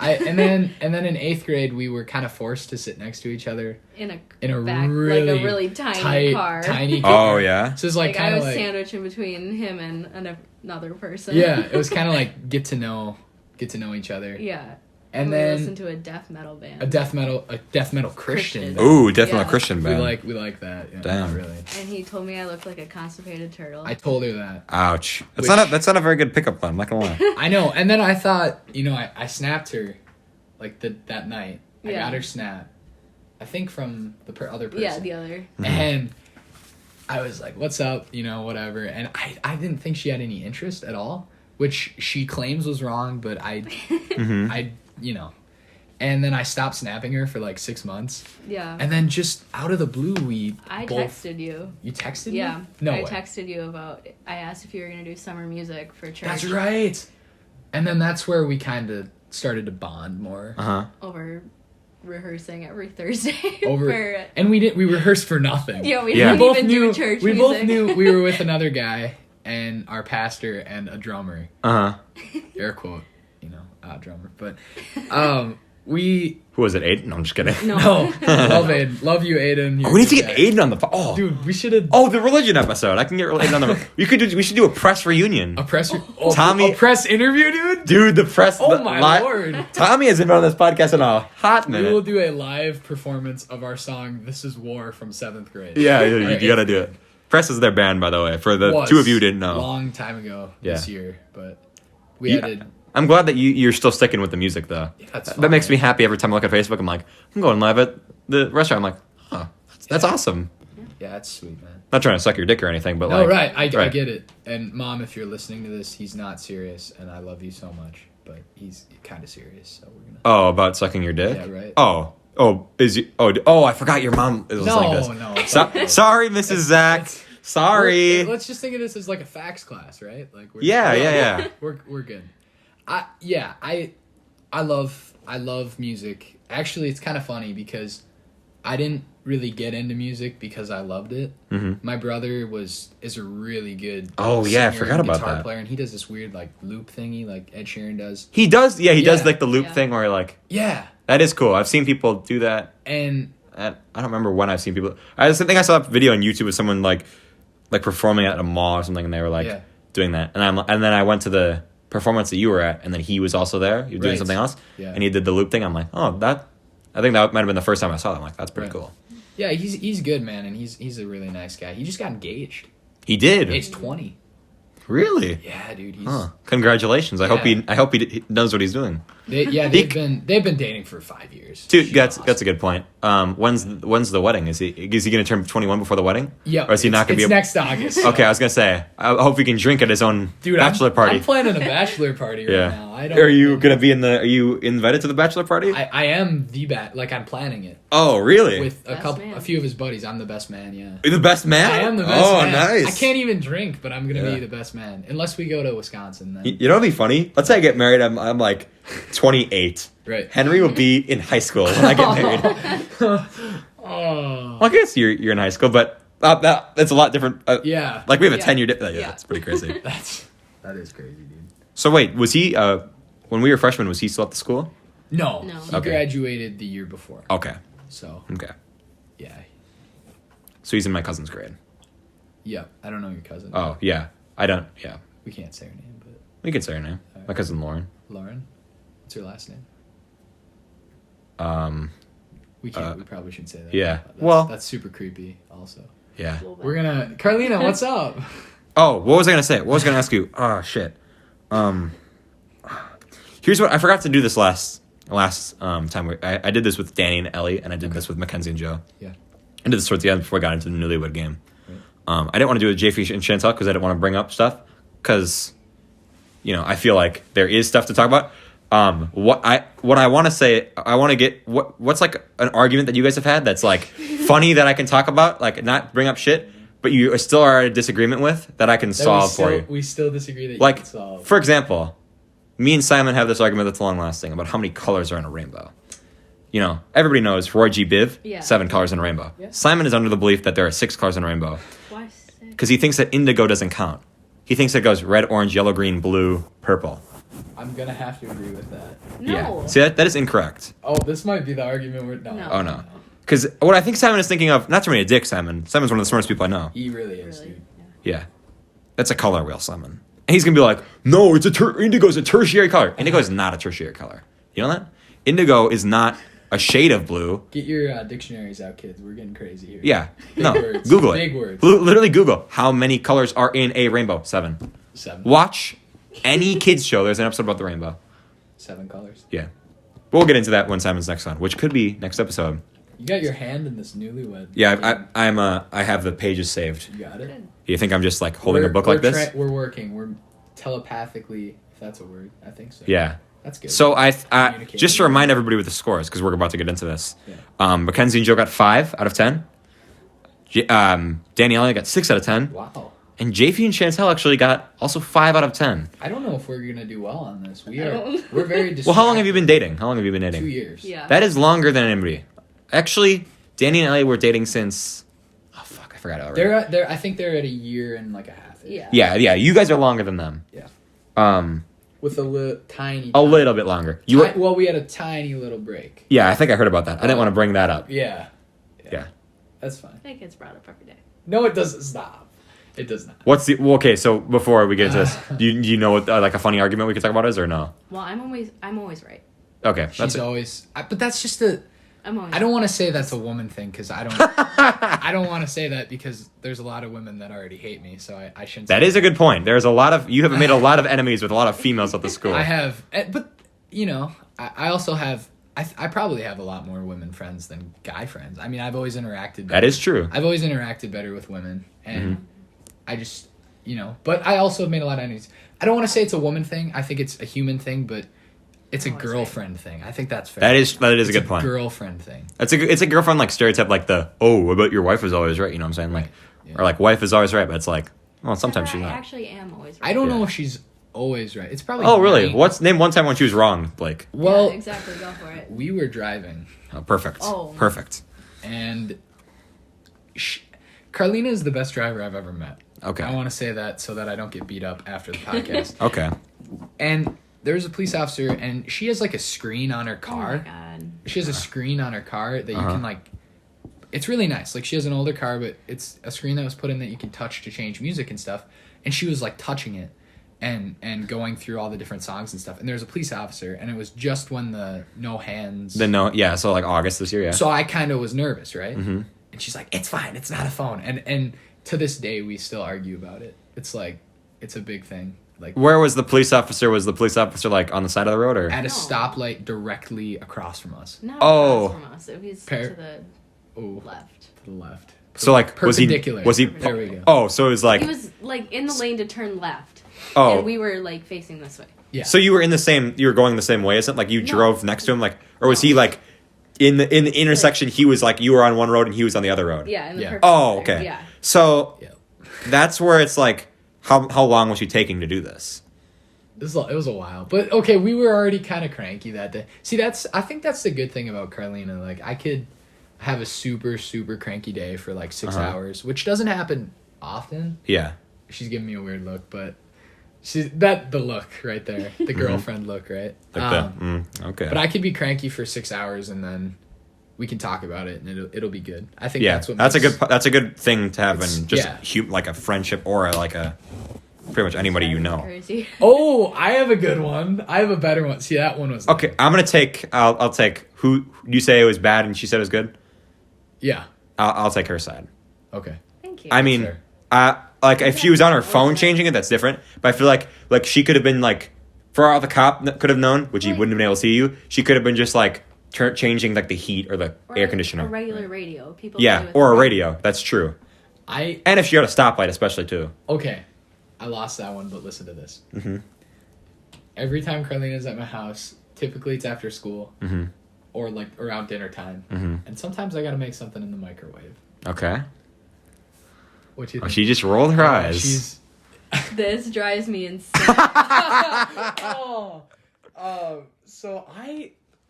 And then in 8th grade we were kind of forced to sit next to each other in a back, really, really like a really tiny car. Tiny Oh, car. yeah? So it's Like, kind I of was like sandwiched in between him and another person. yeah, it was kind of like get to know each other. Yeah. And we then listened to a death metal band. a death metal Christian. Christian. band. Ooh, definitely Yeah. a Christian We band. like that. Yeah, Damn. really. And he told me I looked like a constipated turtle. I told her that. Ouch. That's Which- not a very good pickup line. I'm not gonna lie. I know. And then I thought, I snapped her, like that night. I Yeah. got her snap. I think from the other person. Yeah, the other. And I was like, "What's up?" Whatever. And I didn't think she had any interest at all, which she claims was wrong. But And then I stopped snapping her for like 6 months. Yeah. And then just out of the blue, I both... texted you. You texted me? Yeah. No I way. texted you I asked if you were going to do summer music for church. That's right. And then that's where we kind of started to bond more. Uh-huh. Over rehearsing every Thursday. And we rehearsed for nothing. Yeah, we Yeah. didn't even do church we music. both knew we were with another guy and our pastor and a drummer. Uh-huh. Air quote, drummer. But Who was it, Aiden? No, I'm just kidding. No. Love Aiden. Love you, Aiden. Oh, we need to get Aiden on the... Oh. Dude, we should have... Oh, the religion episode. I can get Aiden on the... We should do a press reunion. A press... Tommy... A press interview, dude? Dude, the press... Oh, my Lord. Tommy hasn't been on this podcast in a hot minute. We will do a live performance of our song, This Is War, from 7th grade. Yeah, you gotta do it. Press is their band, by the way, for the two of you who didn't know. A long time ago this year, but we added... I'm glad that you're still sticking with the music, though. Yeah, that's fun, that makes me happy every time I look at Facebook. I'm like, I'm going live at the restaurant. I'm like, huh, that's awesome. Yeah, that's sweet, man. Not trying to suck your dick or anything, but no, right. I get it. And Mom, if you're listening to this, he's not serious, and I love you so much, but he's kind of serious, so we're gonna... Oh, about sucking your dick? Yeah, right. I forgot your mom is like this. No. Sorry, Mrs. Zach. Sorry. Let's just think of this as like a facts class, right? Like Yeah. We're good. I love music. Actually, it's kind of funny because I didn't really get into music because I loved it. Mm-hmm. My brother is a really good I forgot about guitar that player, and he does this weird like loop thingy like Ed Sheeran does. He does like the loop thing where like that is cool. I've seen people do that, and I don't remember when I've seen people. I think I saw a video on YouTube of someone like performing at a mall or something, and they were like doing that, and then I went to the performance that you were at, and then he was also there. He was doing something else, and he did the loop thing. I'm like, I think that might have been the first time I saw that. I'm like, that's pretty cool. Yeah, he's good, man, and he's a really nice guy. He just got engaged. He did. Age 20. Really? Yeah, dude. Congratulations. I hope he knows what he's doing. They've been dating for 5 years. Dude, that's a good point. When's the wedding? Is he going to turn 21 before the wedding? Yeah. Or is he not going to be? It's next August. Okay, I was going to say. I hope he can drink at his own bachelor party. I'm planning a bachelor party right now. Are you going to be are you invited to the bachelor party? I am I'm planning it. Oh, really? With a few of his buddies. I'm the best man. Yeah. You're the best man? I am the best man. Oh, nice. I can't even drink, but I'm going to be the best man unless we go to Wisconsin. Then. You know what'd be funny? Let's say I get married. I'm like 28. Right. Henry will be in high school when I get married. Well, I guess you're in high school, but that's a lot different. Yeah. Like we have a 10-year difference. Yeah, that's pretty crazy. That is crazy, dude. So wait, was he when we were freshmen? Was he still at the school? No. He graduated the year before. Okay. So. Okay. Yeah. So he's in my cousin's grade. Yeah, I don't know your cousin. Oh yeah, I don't. Yeah. We can't say her name, but we can say her name. Right. My cousin Lauren. Lauren. What's her last name? We can't. We probably shouldn't say that. Yeah. That's super creepy. Also. Yeah. We're gonna. Carlina, what's up? Oh, what was I gonna say? What was I gonna ask you? Oh shit. Here's what I forgot to do this last time. I did this with Danny and Ellie, and I did this with Mackenzie and Joe. Yeah. I did this towards the end before I got into the Newlywed Game. Right. I didn't want to do it with JF and Chantel because I didn't want to bring up stuff because, I feel like there is stuff to talk about. What I want to say, I want to get what's like an argument that you guys have had that's like funny that I can talk about, like not bring up shit, but you still are at a disagreement with that I can solve for you. We still disagree that you can solve. For example, me and Simon have this argument that's long lasting about how many colors are in a rainbow. Everybody knows Roy G. Biv, 7 colors in a rainbow. Yeah. Simon is under the belief that there are 6 colors in a rainbow. Why 6? Because he thinks that indigo doesn't count. He thinks it goes red, orange, yellow, green, blue, purple. I'm going to have to agree with that. No. Yeah. See, that is incorrect. Oh, this might be the argument where... No. Oh, no. Because what I think Simon is thinking of, not to be a dick, Simon's one of the smartest people I know. He really is, dude. Yeah. That's a color wheel, Simon. And he's going to be like, no, indigo's a tertiary color. Indigo is not a tertiary color. You know that? Indigo is not a shade of blue. Get your dictionaries out, kids. We're getting crazy here. Yeah. Big no. words. Google it. Big words. Literally Google how many colors are in a rainbow. 7. Watch any kids show. There's an episode about the rainbow. 7 colors. Yeah. We'll get into that when Simon's next on, which could be next episode. You got your hand in this Newlywed. Yeah, I have the pages saved. You got it? You think I'm just like holding a book like this? We're working. We're telepathically, if that's a word. I think so. Yeah. That's good. So I just to remind everybody with the scores, because we're about to get into this. Yeah. Mackenzie and Joe got 5 out of 10. Danielle got 6 out of 10. Wow. And JF and Chantel actually got also 5 out of 10. I don't know if we're gonna do well on this. We're very distracted. Well, how long have you been dating? 2 years. Yeah. That is longer than anybody. Actually, Danny and Ellie were dating since... Oh, fuck. I forgot already. I think they're at a year and like a half. Yeah. Yeah. You guys are longer than them. Yeah. with a tiny. A little bit longer. Well, we had a tiny little break. Yeah, I think I heard about that. I didn't want to bring that up. Yeah. Yeah. That's fine. That gets brought up every day. No, it doesn't. Stop. It does not. Okay, so before we get into this, do you know what like a funny argument we could talk about is or no? Well, I'm always right. Okay, She's always. But that's just I'm always. I don't want to say that's a woman thing because I don't. I don't want to say that because there's a lot of women that already hate me, so I shouldn't. That is a good point. There's a lot of you have made a lot of enemies with a lot of females at the school. I have, but I also have. I probably have a lot more women friends than guy friends. I mean, I've always interacted. That is true. I've always interacted better with women, and I just But I also have made a lot of enemies. I don't want to say it's a woman thing. I think it's a human thing, but. It's a girlfriend thing. I think that's fair. That is a good point. Girlfriend thing. It's a girlfriend like stereotype like but your wife was always right. You know what I'm saying? Like, or like wife is always right, but it's like, well, sometimes she's not. I actually am always right. I don't know if she's always right. It's probably. Oh really? Name one time when she was wrong, Blake. Well, yeah, exactly. Go for it. We were driving. Oh, perfect. Perfect. And Carlina is the best driver I've ever met. Okay. I want to say that so that I don't get beat up after the podcast. Okay. And there's a police officer, and she has like a screen on her car. Oh my god. She has a screen on her car that you can like. It's really nice. Like she has an older car, but it's a screen that was put in that you can touch to change music and stuff. And she was like touching it, and going through all the different songs and stuff. And there was a police officer, and it was just when the no hands. So like August this year, yeah. So I kind of was nervous, right? Mm-hmm. And she's like, "It's fine. It's not a phone." And to this day, we still argue about it. It's like, it's a big thing. Like, where was the police officer? Was the police officer like on the side of the road or at a stoplight directly across from us? No, across from us. It was to the left. To the left. So like perpendicular. Was he? There we go. Oh, so it was like he was like in the lane to turn left. Oh, and we were like facing this way. Yeah. So you were you were going the same way, isn't it? Like you drove next to him, like, or was he like in the intersection? He was like you were on one road and he was on the other road. Yeah. In the Oh, okay. Yeah. So that's where it's like. How long was she taking to do this? It was a while, but okay, we were already kind of cranky that day. See, I think that's the good thing about Carlina. Like, I could have a super super cranky day for like 6 hours, which doesn't happen often. Yeah, she's giving me a weird look, but the look right there, the girlfriend look, right? Like okay. But I could be cranky for 6 hours and then we can talk about it and it'll be good. I think that's a good thing to have in just like a friendship or like a pretty much anybody you know. Crazy. Oh, I have a good one. I have a better one. See, that one was okay. I'm gonna take. I'll take. Who you say it was bad and she said it was good? Yeah. I'll take her side. Okay. Thank you. I mean, like if she was on her phone changing it, that's different. But I feel like she could have been like, for all the cop could have known, which he wouldn't have been able to see you. She could have been just like. Changing like the heat or the air conditioner. A regular radio. People. Or a radio. That's true. And if you're at a stoplight, especially too. Okay, I lost that one, but listen to this. Mm-hmm. Every time Carlina's at my house, typically it's after school, or like around dinner time, and sometimes I gotta make something in the microwave. Okay. What do you think? She just rolled her eyes. This drives me insane. So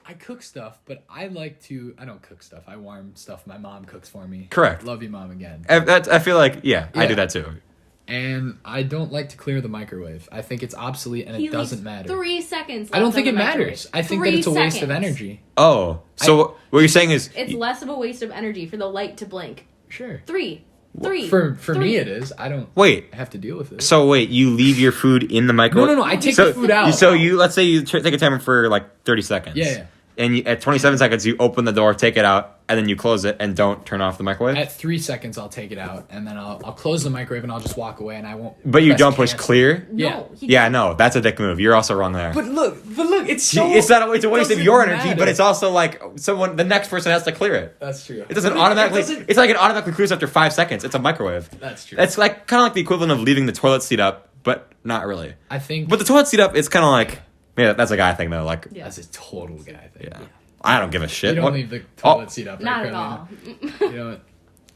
I cook stuff, but I don't cook stuff. I warm stuff my mom cooks for me. Correct. Love you, Mom, again. I feel like, I do that too. And I don't like to clear the microwave. I think it's obsolete and it doesn't matter. 3 seconds. I don't think it matters. I think that it's a waste of energy. Oh, so what you're saying is... It's less of a waste of energy for the light to blink. Sure. 3. For me it is. I don't have to deal with it. So wait, you leave your food in the microwave? No, I take the food out. So let's say you take a timer for like 30 seconds. Yeah. And at 27 seconds, you open the door, take it out, and then you close it and don't turn off the microwave? At 3 seconds, I'll take it out, and then I'll close the microwave, and I'll just walk away, and I won't... But you don't push clear? Yeah. No, that's a dick move. You're also wrong there. But look, it's so... It's not it's a waste of your energy, but it's also like the next person has to clear it. That's true. It doesn't automatically... It's like it automatically clears after 5 seconds. It's a microwave. That's true. It's like kind of like the equivalent of leaving the toilet seat up, but not really. I think... But the toilet seat up, it's kind of like... Yeah, that's a guy thing, though. Like, That's a total guy thing. Yeah. I don't give a shit. You don't leave the toilet seat up. Not at all. You know what?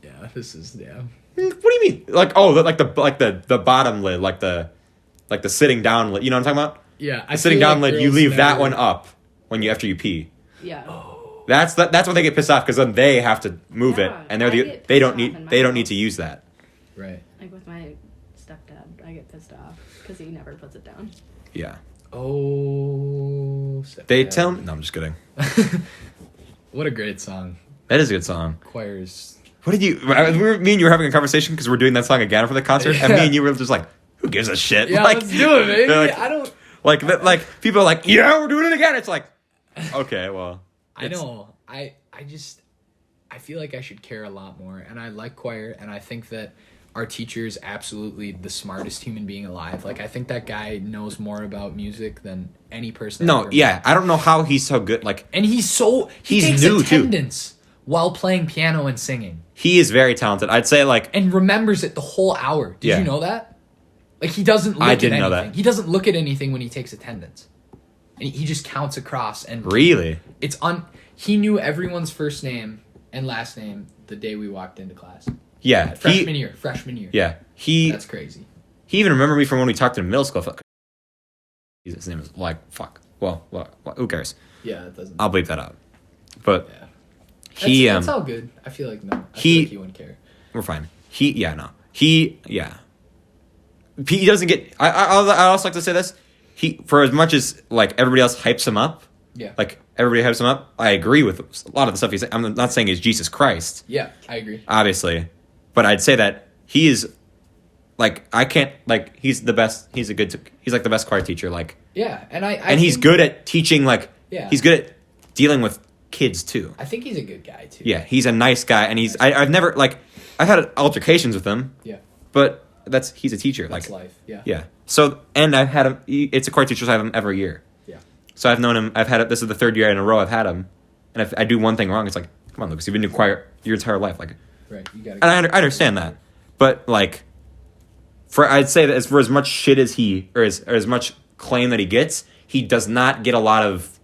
Yeah, this is... Yeah. What do you mean? Like the bottom lid, like the sitting down lid. You know what I'm talking about? Yeah. The sitting down lid, you leave that one up after you pee. Yeah. Oh. That's when they get pissed off because then they have to move it, and they don't need to use that. Right. Like with my stepdad, I get pissed off because he never puts it down. Yeah. Oh. They tell me. No, I'm just kidding. What a great song. That is a good song. Choirs. What did you? Me and you were having a conversation because we're doing that song again for the concert, and me and you were just like, "Who gives a shit?" Yeah, like, let's do it, baby. like, I don't. like people are like, "Yeah, we're doing it again." It's like, okay, well, I know. I feel like I should care a lot more, and I like choir, and I think that our teacher is absolutely the smartest human being alive. Like, I think that guy knows more about music than any person. No, yeah, I don't know how he's so good. Like, and he takes new attendance while playing piano and singing. He is very talented. I'd say and remembers it the whole hour. Did you know that? Like, he doesn't look at anything. Know that. He doesn't look at anything when he takes attendance. And he just counts across and really? He knew everyone's first name and last name the day we walked into class. Yeah. Freshman year. Yeah. That's crazy. He even remembered me from when we talked in middle school. His name is like, fuck. Well, who cares? Yeah, it doesn't. I'll bleep that out. But that's all good. I feel like no. I feel like he wouldn't care. We're fine. He doesn't get. I also like to say this. For as much as like everybody else hypes him up. Yeah. Like everybody hypes him up. I agree with a lot of the stuff he's saying. I'm not saying he's Jesus Christ. Yeah, I agree. Obviously, but I'd say that he is. Like I can't like he's the best. He's like the best choir teacher. Like yeah, and he's good at teaching. Like he's good at dealing with kids too. I think he's a good guy too. Yeah, he's a nice guy, and I've never like I've had altercations with him. Yeah, but he's a teacher. That's like life. Yeah. Yeah. So and I've had him. It's a choir teacher. So I have him every year. Yeah. So I've known him. I've had it. This is the third year in a row I've had him, and if I do one thing wrong, it's like, come on, Lucas, you've been in choir your entire life. Like, right. You gotta. And I understand that, but like, I'd say that for as much shit as or as much claim that he gets, he does not get a lot of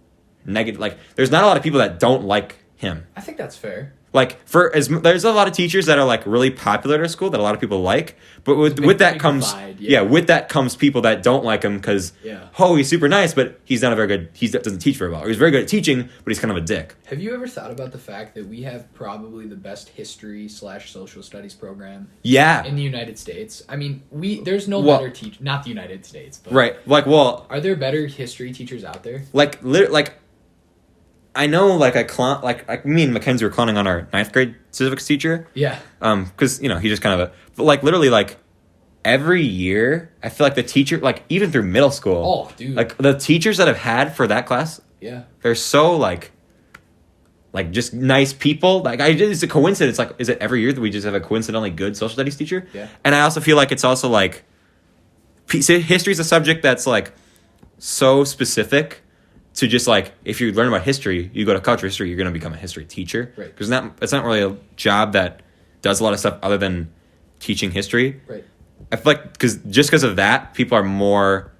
negative. Like, there's not a lot of people that don't like him. I think that's fair. Like there's a lot of teachers that are like really popular at a school that a lot of people like, but with that comes with that comes people that don't like him because he's super nice, but he's not a very good. He doesn't teach very well. Or he's very good at teaching, but he's kind of a dick. Have you ever thought about the fact that we have probably the best history/social studies program? Yeah. In the United States, I mean, there's no better teach. Not the United States, but right. Like, are there better history teachers out there? Like I know, like me and Mackenzie were clowning on our 9th grade civics teacher. Yeah. Because he just kind of but like literally like every year I feel like the teacher like even through middle school. Oh, dude. Like the teachers that I've had for that class. Yeah. They're so like just nice people. Like it's a coincidence. Like, is it every year that we just have a coincidentally good social studies teacher? Yeah. And I also feel like it's also like history is a subject that's like so specific. To just like, if you learn about history, you go to cultural history, you're going to become a history teacher. Right. Because it's not really a job that does a lot of stuff other than teaching history. Right. I feel like because of that, people are more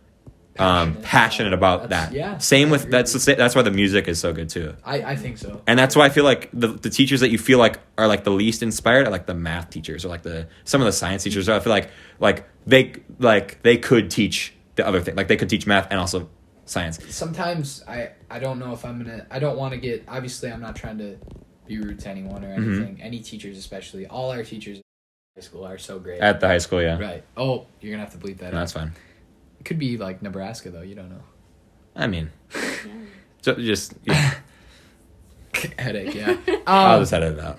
passionate about that. Yeah. Same with that's why the music is so good too. I think so. And that's why I feel like the teachers that you feel like are like the least inspired are like the math teachers or like some of the science teachers. So I feel like they could teach the other thing. Like they could teach math and also science. Sometimes I don't know if I don't want to get, obviously I'm not trying to be rude to anyone or anything. Mm-hmm. Any teachers especially. All our teachers in high school are so great. At the high school, yeah. Right. Oh, you're going to have to bleep that out. That's fine. It could be like Nebraska though, you don't know. I mean. Just yeah. Headache, yeah. I'll just edit it out.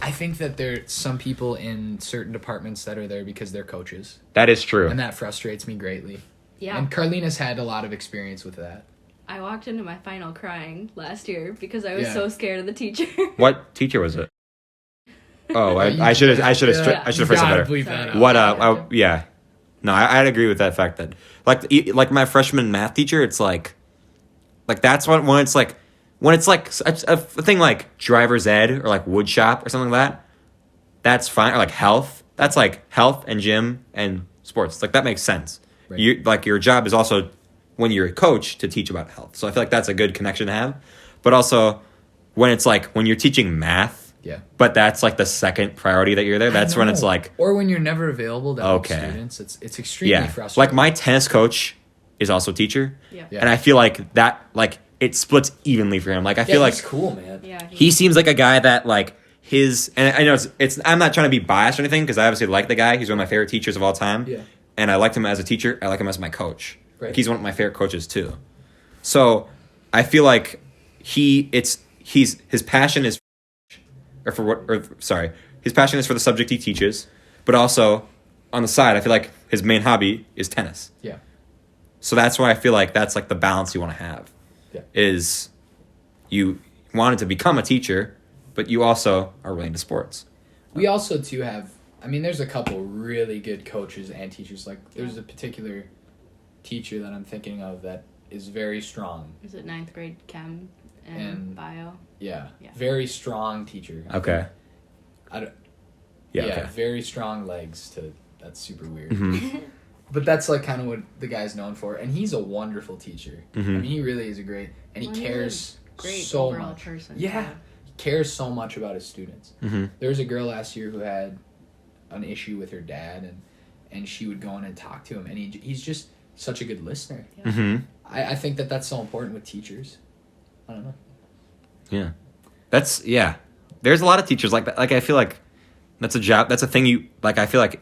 I think that there's some people in certain departments that are there because they're coaches. That is true. And that frustrates me greatly. Yeah. And Carlina's had a lot of experience with that. I walked into my final crying last year because I was so scared of the teacher. What teacher was it? Oh, I should have phrased it better. What yeah. No, I'd agree with that fact that like my freshman math teacher, it's like that's when it's like a thing like driver's ed or like wood shop or something like that. That's fine. Or like health. That's like health and gym and sports. Like that makes sense. Right. Your job is also when you're a coach to teach about health. So I feel like that's a good connection to have. But also when it's like when you're teaching math, but that's like the second priority that you're there. That's when it's like, or when you're never available to help students. It's extremely frustrating. Like my tennis coach is also a teacher, and I feel like that it splits evenly for him. Like I feel like he's cool, man. Yeah, he seems like a guy that like and I know it's I'm not trying to be biased or anything because I obviously like the guy. He's one of my favorite teachers of all time. Yeah. And I liked him as a teacher. I like him as my coach. Right. Like, he's one of my favorite coaches too. So I feel like his passion is his passion is for the subject he teaches, but also on the side, I feel like his main hobby is tennis. Yeah. So that's why I feel like that's like the balance you want to have. Yeah. Is you wanted to become a teacher, but you also are really into sports. We also too have, I mean, there's a couple really good coaches and teachers. Like, there's a particular teacher that I'm thinking of that is very strong. Is it 9th grade chem and bio? Yeah. Very strong teacher. Okay. Okay. Very strong legs to. That's super weird. Mm-hmm. But that's like kind of what the guy's known for, and he's a wonderful teacher. Mm-hmm. I mean, he really is and he cares great so overall much. Person. Yeah, he cares so much about his students. Mm-hmm. There was a girl last year who had an issue with her dad, and she would go in and talk to him, and he's just such a good listener. Yeah. Mm-hmm. I think that's so important with teachers. I don't know. Yeah. There's a lot of teachers like that. Like, I feel like that's a job. That's a thing you like. I feel like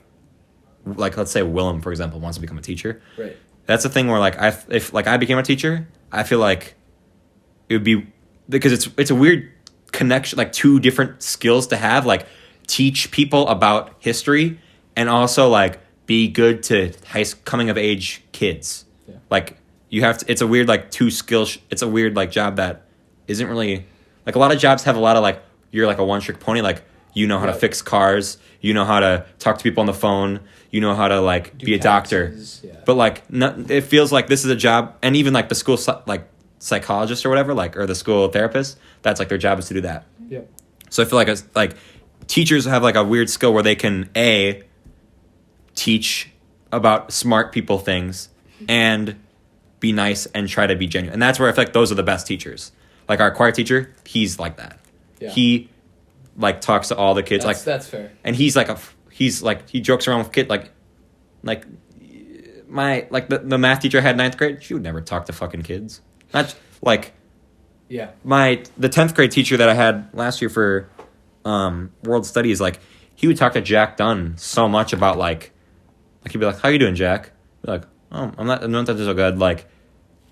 let's say Willem, for example, wants to become a teacher. Right. That's a thing where like if I became a teacher, I feel like it would be because it's a weird connection, like two different skills to have, like teach people about history and also like be good to coming of age kids. Yeah. Like you have to. It's a weird like two skills. It's a weird like job that isn't really like a lot of jobs have a lot of like you're like a one trick pony, like you know how to fix cars, you know how to talk to people on the phone, you know how to like be a doctor. Yeah. But like it feels like this is a job, and even like the school like psychologist or whatever, like or the school therapist, that's like their job is to do that. Yeah. So I feel like it's like teachers have like a weird skill where they can teach about smart people things and be nice and try to be genuine, and that's where I feel like those are the best teachers. Like our choir teacher, he's like that. Yeah. He like talks to all the kids. That's fair. And he jokes around with kids like my like the math teacher I had 9th grade. She would never talk to fucking kids. Not like the 10th grade teacher that I had last year for world studies. Like he would talk to Jack Dunn so much about like he'd be like, "How you doing, Jack?" Be like, "Oh, I'm not so good." Like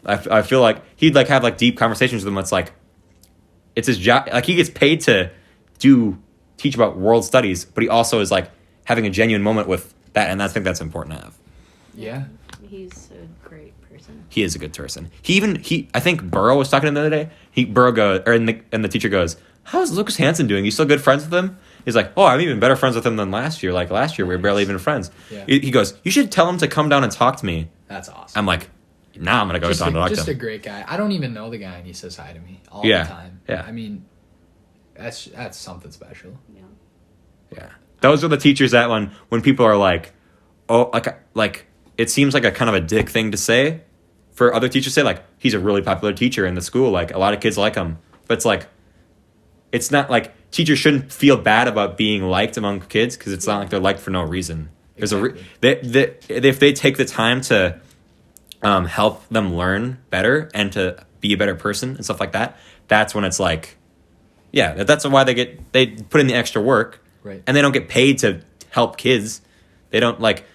I feel like he'd like have like deep conversations with them. It's like it's his job. Like he gets paid to teach about world studies, but he also is like having a genuine moment with that, and I think that's important to have. Yeah. He's a great person. He is a good person. I think Burrow was talking to him the other day. Burrow goes, and the teacher goes, "How's Lucas Hansen doing? You still good friends with him?" He's like, "Oh, I'm even better friends with him than last year. Like last year, we were barely even friends." Yeah. He goes, "You should tell him to come down and talk to me." That's awesome. I'm like, "Nah, I'm gonna go down and talk to him." Just a great guy. I don't even know the guy, and he says hi to me all Yeah. the time. Yeah. I mean, that's something special. Yeah. Yeah, those are the teachers that when people are like, oh, like it seems like a kind of a dick thing to say for other teachers to say, like he's a really popular teacher in the school, like a lot of kids like him, but it's like it's not like teachers shouldn't feel bad about being liked among kids because it's not like they're liked for no reason. There's if they take the time to help them learn better and to be a better person and stuff like that, that's when it's like, yeah, that's why they put in the extra work. Right. And they don't get paid to help kids. They don't like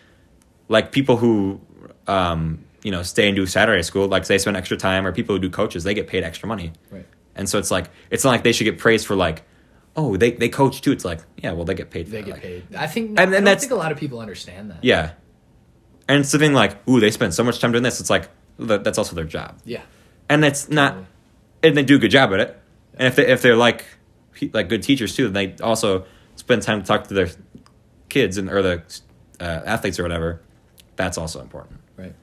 people who stay and do Saturday school, like they spend extra time, or people who do coaches, they get paid extra money. Right. And so it's like it's not like they should get praised for like, oh, they coach too. It's like, yeah, well, they get paid for They that. get Like, paid. I think and I don't that's- think a lot of people understand that. yeah. And it's the thing like, ooh, they spend so much time doing this. It's like that's also their job. Yeah. And it's not, Totally. and they do a good job at it. And if they're like good teachers too, they also spend time to talk to their kids or the athletes or whatever. That's also important. Right.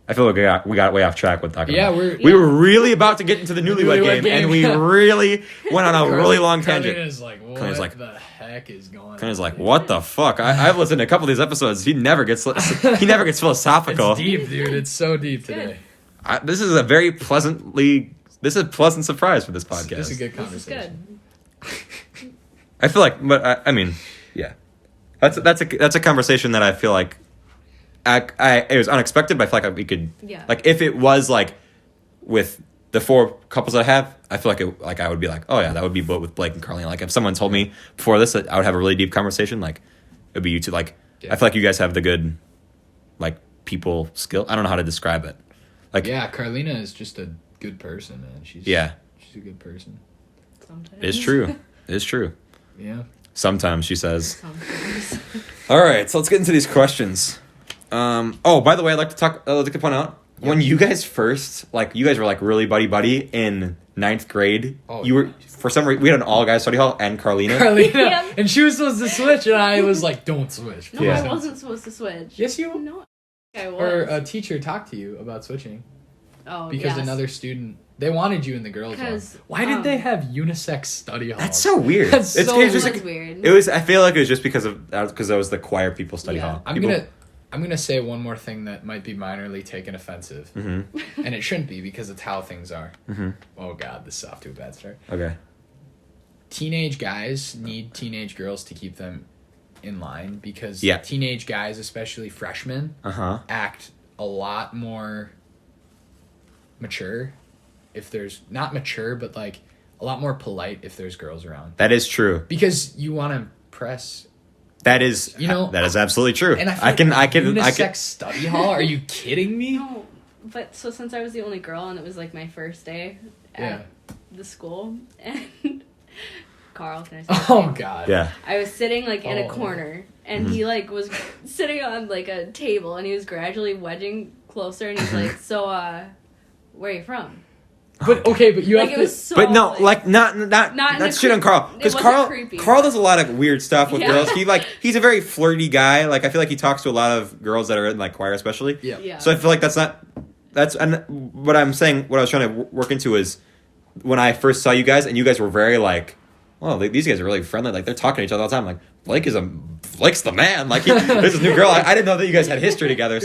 I feel like we got way off track with talking. Yeah, about we were really about to get into the Newlywed Game, and we really went on a really long tangent. Carlina's like, what Carlina's like- the heck is going on? Carlina's like, what the fuck? I've listened to a couple of these episodes. He never gets philosophical. It's deep, dude. It's so deep today. This is a very pleasant surprise for this podcast. This is a good This is conversation. good. I feel like, but I mean, yeah, that's a conversation that I feel like it was unexpected, but I feel like we could, like, if it was like with the 4 couples I have, I feel like I would be like, oh yeah, that would be with Blake and Carlina. Like if someone told me before this that I would have a really deep conversation, like it'd be you two. Like I feel like you guys have the good people skill. I don't know how to describe it. Like, yeah, Carlina is just a good person, man. She's a good person. Sometimes. It's true. It's true. Yeah. Sometimes, she says. Sometimes. All right, so let's get into these questions. Oh, by the way, I'd like to point out, when you guys first, you guys were, really buddy in 9th grade, you were, for some reason, we had an all-guys study hall and Carlina. Yeah. And she was supposed to switch, and I was like, don't switch. No, I wasn't supposed to switch. Yes, you No, I was. Or a teacher talked to you about switching. Oh, because yes. another student, they wanted you in the girls' one. Why did they have unisex study halls? That's so weird. That's it's so just weird. It was. I feel like it was just because that was the choir people study hall. I'm gonna say one more thing that might be minorly taken offensive, and it shouldn't be because it's how things are. Oh God, this is off to a bad start. Okay. Teenage guys need teenage girls to keep them in line because teenage guys, especially freshmen, act a lot more mature if there's not mature, but a lot more polite if there's girls around. That is true. Because you want to impress. That is, that is absolutely true. And I can unisex study hall? Are you kidding me? No, but so since I was the only girl and it was my first day at the school, and Carl, can I say? Oh God. Yeah. I was sitting in a corner, and he was sitting on a table, and he was gradually wedging closer, and he's like, "So, where are you from?" But okay, but you have it to. was so, not that's shit on Carl, because Carl does a lot of weird stuff with girls. He's a very flirty guy. I feel like he talks to a lot of girls that are in choir, especially. Yeah. So I feel like and what I'm saying, what I was trying to work into is when I first saw you guys, and you guys were very well, these guys are really friendly. They're talking to each other all the time. Blake's the man. There's this new girl. I didn't know that you guys had history together.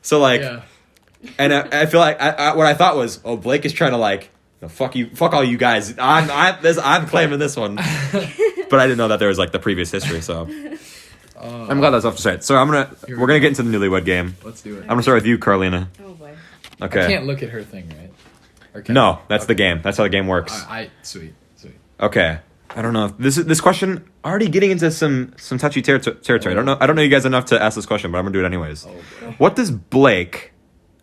So Yeah. And I feel like what I thought was, Blake is trying to fuck all you guys. I'm claiming this one, but I didn't know that there was the previous history. So I'm glad that's off the side. So we're gonna get into the Newlywed Game. Let's do it. I'm gonna start with you, Carlina. Oh boy. Okay. I can't look at her thing, right? Okay. No, that's the game. That's how the game works. Sweet. Okay. I don't know if this question already getting into some touchy territory. I don't know you guys enough to ask this question, but I'm gonna do it anyways. What does Blake?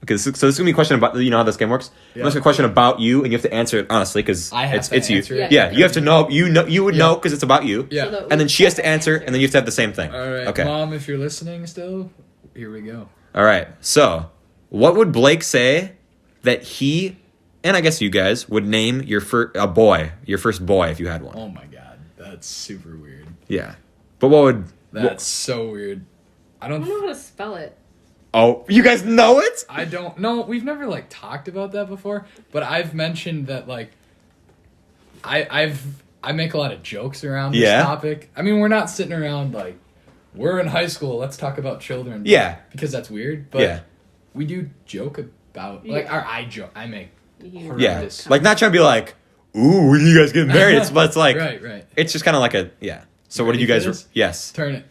Okay, so this is gonna be a question about how this game works. Yeah. It's a question about you, and you have to answer it honestly because it's you. Yeah, you have to know. You would know because it's about you. Yeah, so and then she has to answer, and then you have to have the same thing. All right, okay. Mom, if you're listening still, here we go. All right. So, what would Blake say that he and I guess you guys would name your first boy if you had one? Oh my God, that's super weird. Yeah, but what would? That's so weird. I don't know how to spell it. Oh, you guys know it? I don't know. We've never talked about that before, but I've mentioned that I make a lot of jokes around this topic. I mean, we're not sitting around we're in high school, let's talk about children. Yeah. Because that's weird, but we do joke about or I make horrendous. Not trying to be ooh, when you guys get married? It's right. It's just kind of So what did you guys? Yes. Turn it.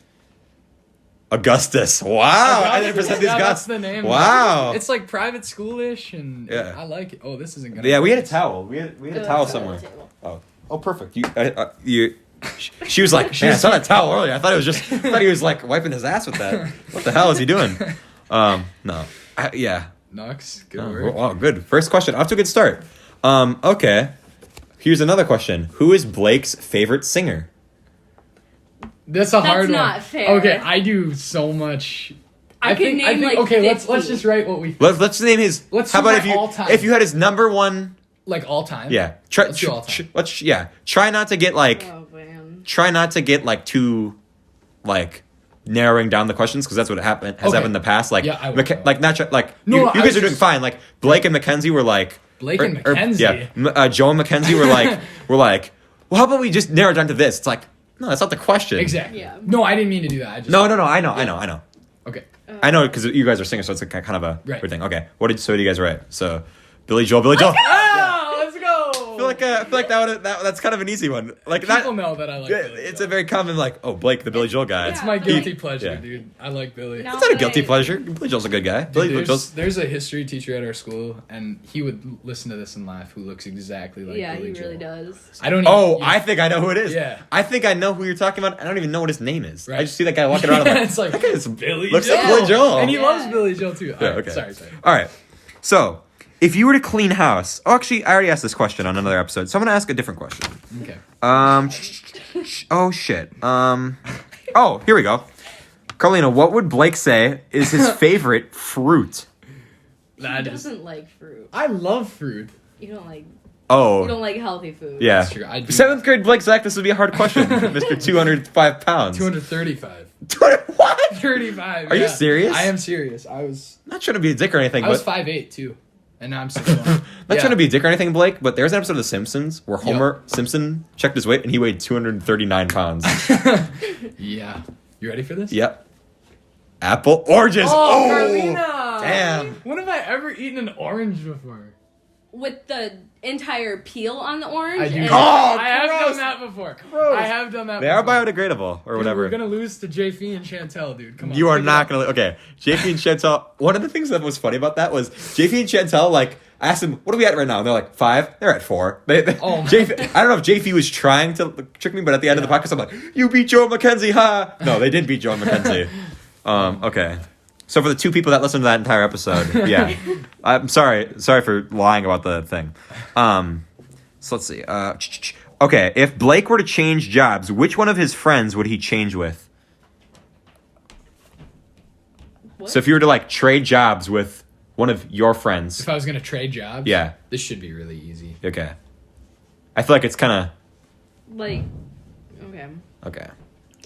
Augustus. Wow. I didn't present these guys. That's the name. Wow. It's private schoolish, and I like it. Oh, this isn't gonna. Yeah, we had a towel. We had a towel somewhere. Oh, perfect. You. She was like, man, I saw that towel earlier. I thought he was wiping his ass with that. What the hell is he doing? No. Nux, good work. Oh, good. First question. Off to a good start. Okay. Here's another question. Who is Blake's favorite singer? That's hard one. That's not fair. Okay, I do so much. I think okay, 50. let's just write what we. Let's name his. How about if you had his number one? All time. Yeah. Let's do all time. Try not to get Oh man. Try not to get too narrowing down the questions because that's what happened happened in the past. You guys are doing fine. Blake and Mackenzie were Blake and Mackenzie. Joe and Mackenzie were well, how about we just narrow it down to this? It's no, that's not the question. Exactly. Yeah. No, I didn't mean to do that. No. I know. Okay. I know because you guys are singers, so it's kind of a weird thing. Okay. What did you guys write? So, Billy Joel. Oh, let's go. I feel like that's kind of an easy one. Like People know that I like Billy It's Joel. a very common like, oh, Blake, the Billy Joel guy. It's my guilty pleasure, Yeah. dude. I like Billy. No. It's not a guilty pleasure. Billy Joel's a good guy. Dude, there's a history teacher at our school, and he would listen to this and laugh, who looks exactly like Yeah, Billy he Joel. really does. I don't Oh, even, I think I know who it is. Yeah. I think I know who you're talking about. I don't even know what his name is. Right. I just see that guy walking around. I'm like, it's like, that guy's Billy looks Joel. like Billy Joel. And he Yeah. loves Billy Joel, too. Yeah, All right, okay. sorry. All right. So, if you were to clean house... Oh, actually, I already asked this question on another episode, so I'm going to ask a different question. Okay. Oh, shit. Oh, here we go. Carlina, what would Blake say is his favorite fruit? He That is... doesn't like fruit. I love fruit. You don't Oh, like healthy food. yeah. That's true. I do. 7th grade Blake Zach, this would be a hard question. Mr. 205 pounds. 235. What? 35. Are you yeah. serious? I am serious. I was Not trying to be a dick or anything, I but... was 5'8", too. And now I'm 6'1". Not trying to be a dick or anything, Blake, but there's an episode of The Simpsons where Homer Simpson checked his weight and he weighed 239 pounds. Yeah. You ready for this? Yep. Apple oranges. Oh, Carlina! Damn. When have I ever eaten an orange before? With the entire peel on the orange. I do. and- Oh, I have gross. done that before. Gross. I have done that They are before. biodegradable or Dude, whatever. We're gonna lose to JP and Chantel, dude. Come on. You are pick it not up. gonna. Okay, JP and Chantel. One of the things that was funny about that was JP and Chantel. Like, I asked them, "What are we at right now?" And they're like, 5. They're at 4. Oh, my. JP, I don't know if JP was trying to trick me, but at the end of the podcast, I'm like, "You beat Joe McKenzie, ha!" No, they did beat Joe McKenzie. Okay. So for the 2 people that listened to that entire episode, yeah, I'm sorry for lying about the thing. So let's see. Okay, if Blake were to change jobs, which one of his friends would he change with? What? So if you were to like trade jobs with one of your friends, If I was gonna trade jobs, Yeah. this should be really easy. okay. I feel like it's kind Like, okay. of okay.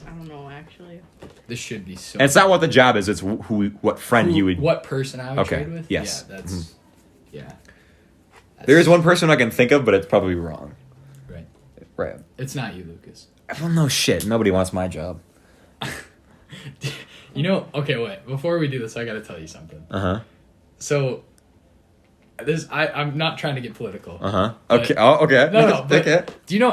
I don't know, actually. This should be so. And it's not what the job is; it's what friend you would. What person I would Okay, trade with? yes. Yeah, that's. Yeah. There is one person I can think of, but it's probably wrong. Right. Right. It's not you, Lucas. Well, no shit. Nobody wants my job. You know. Okay, wait. Before we do this, I gotta tell you something. Uh So. I'm not trying to get political. huh. But- Okay. Oh, okay. No. But okay. do you know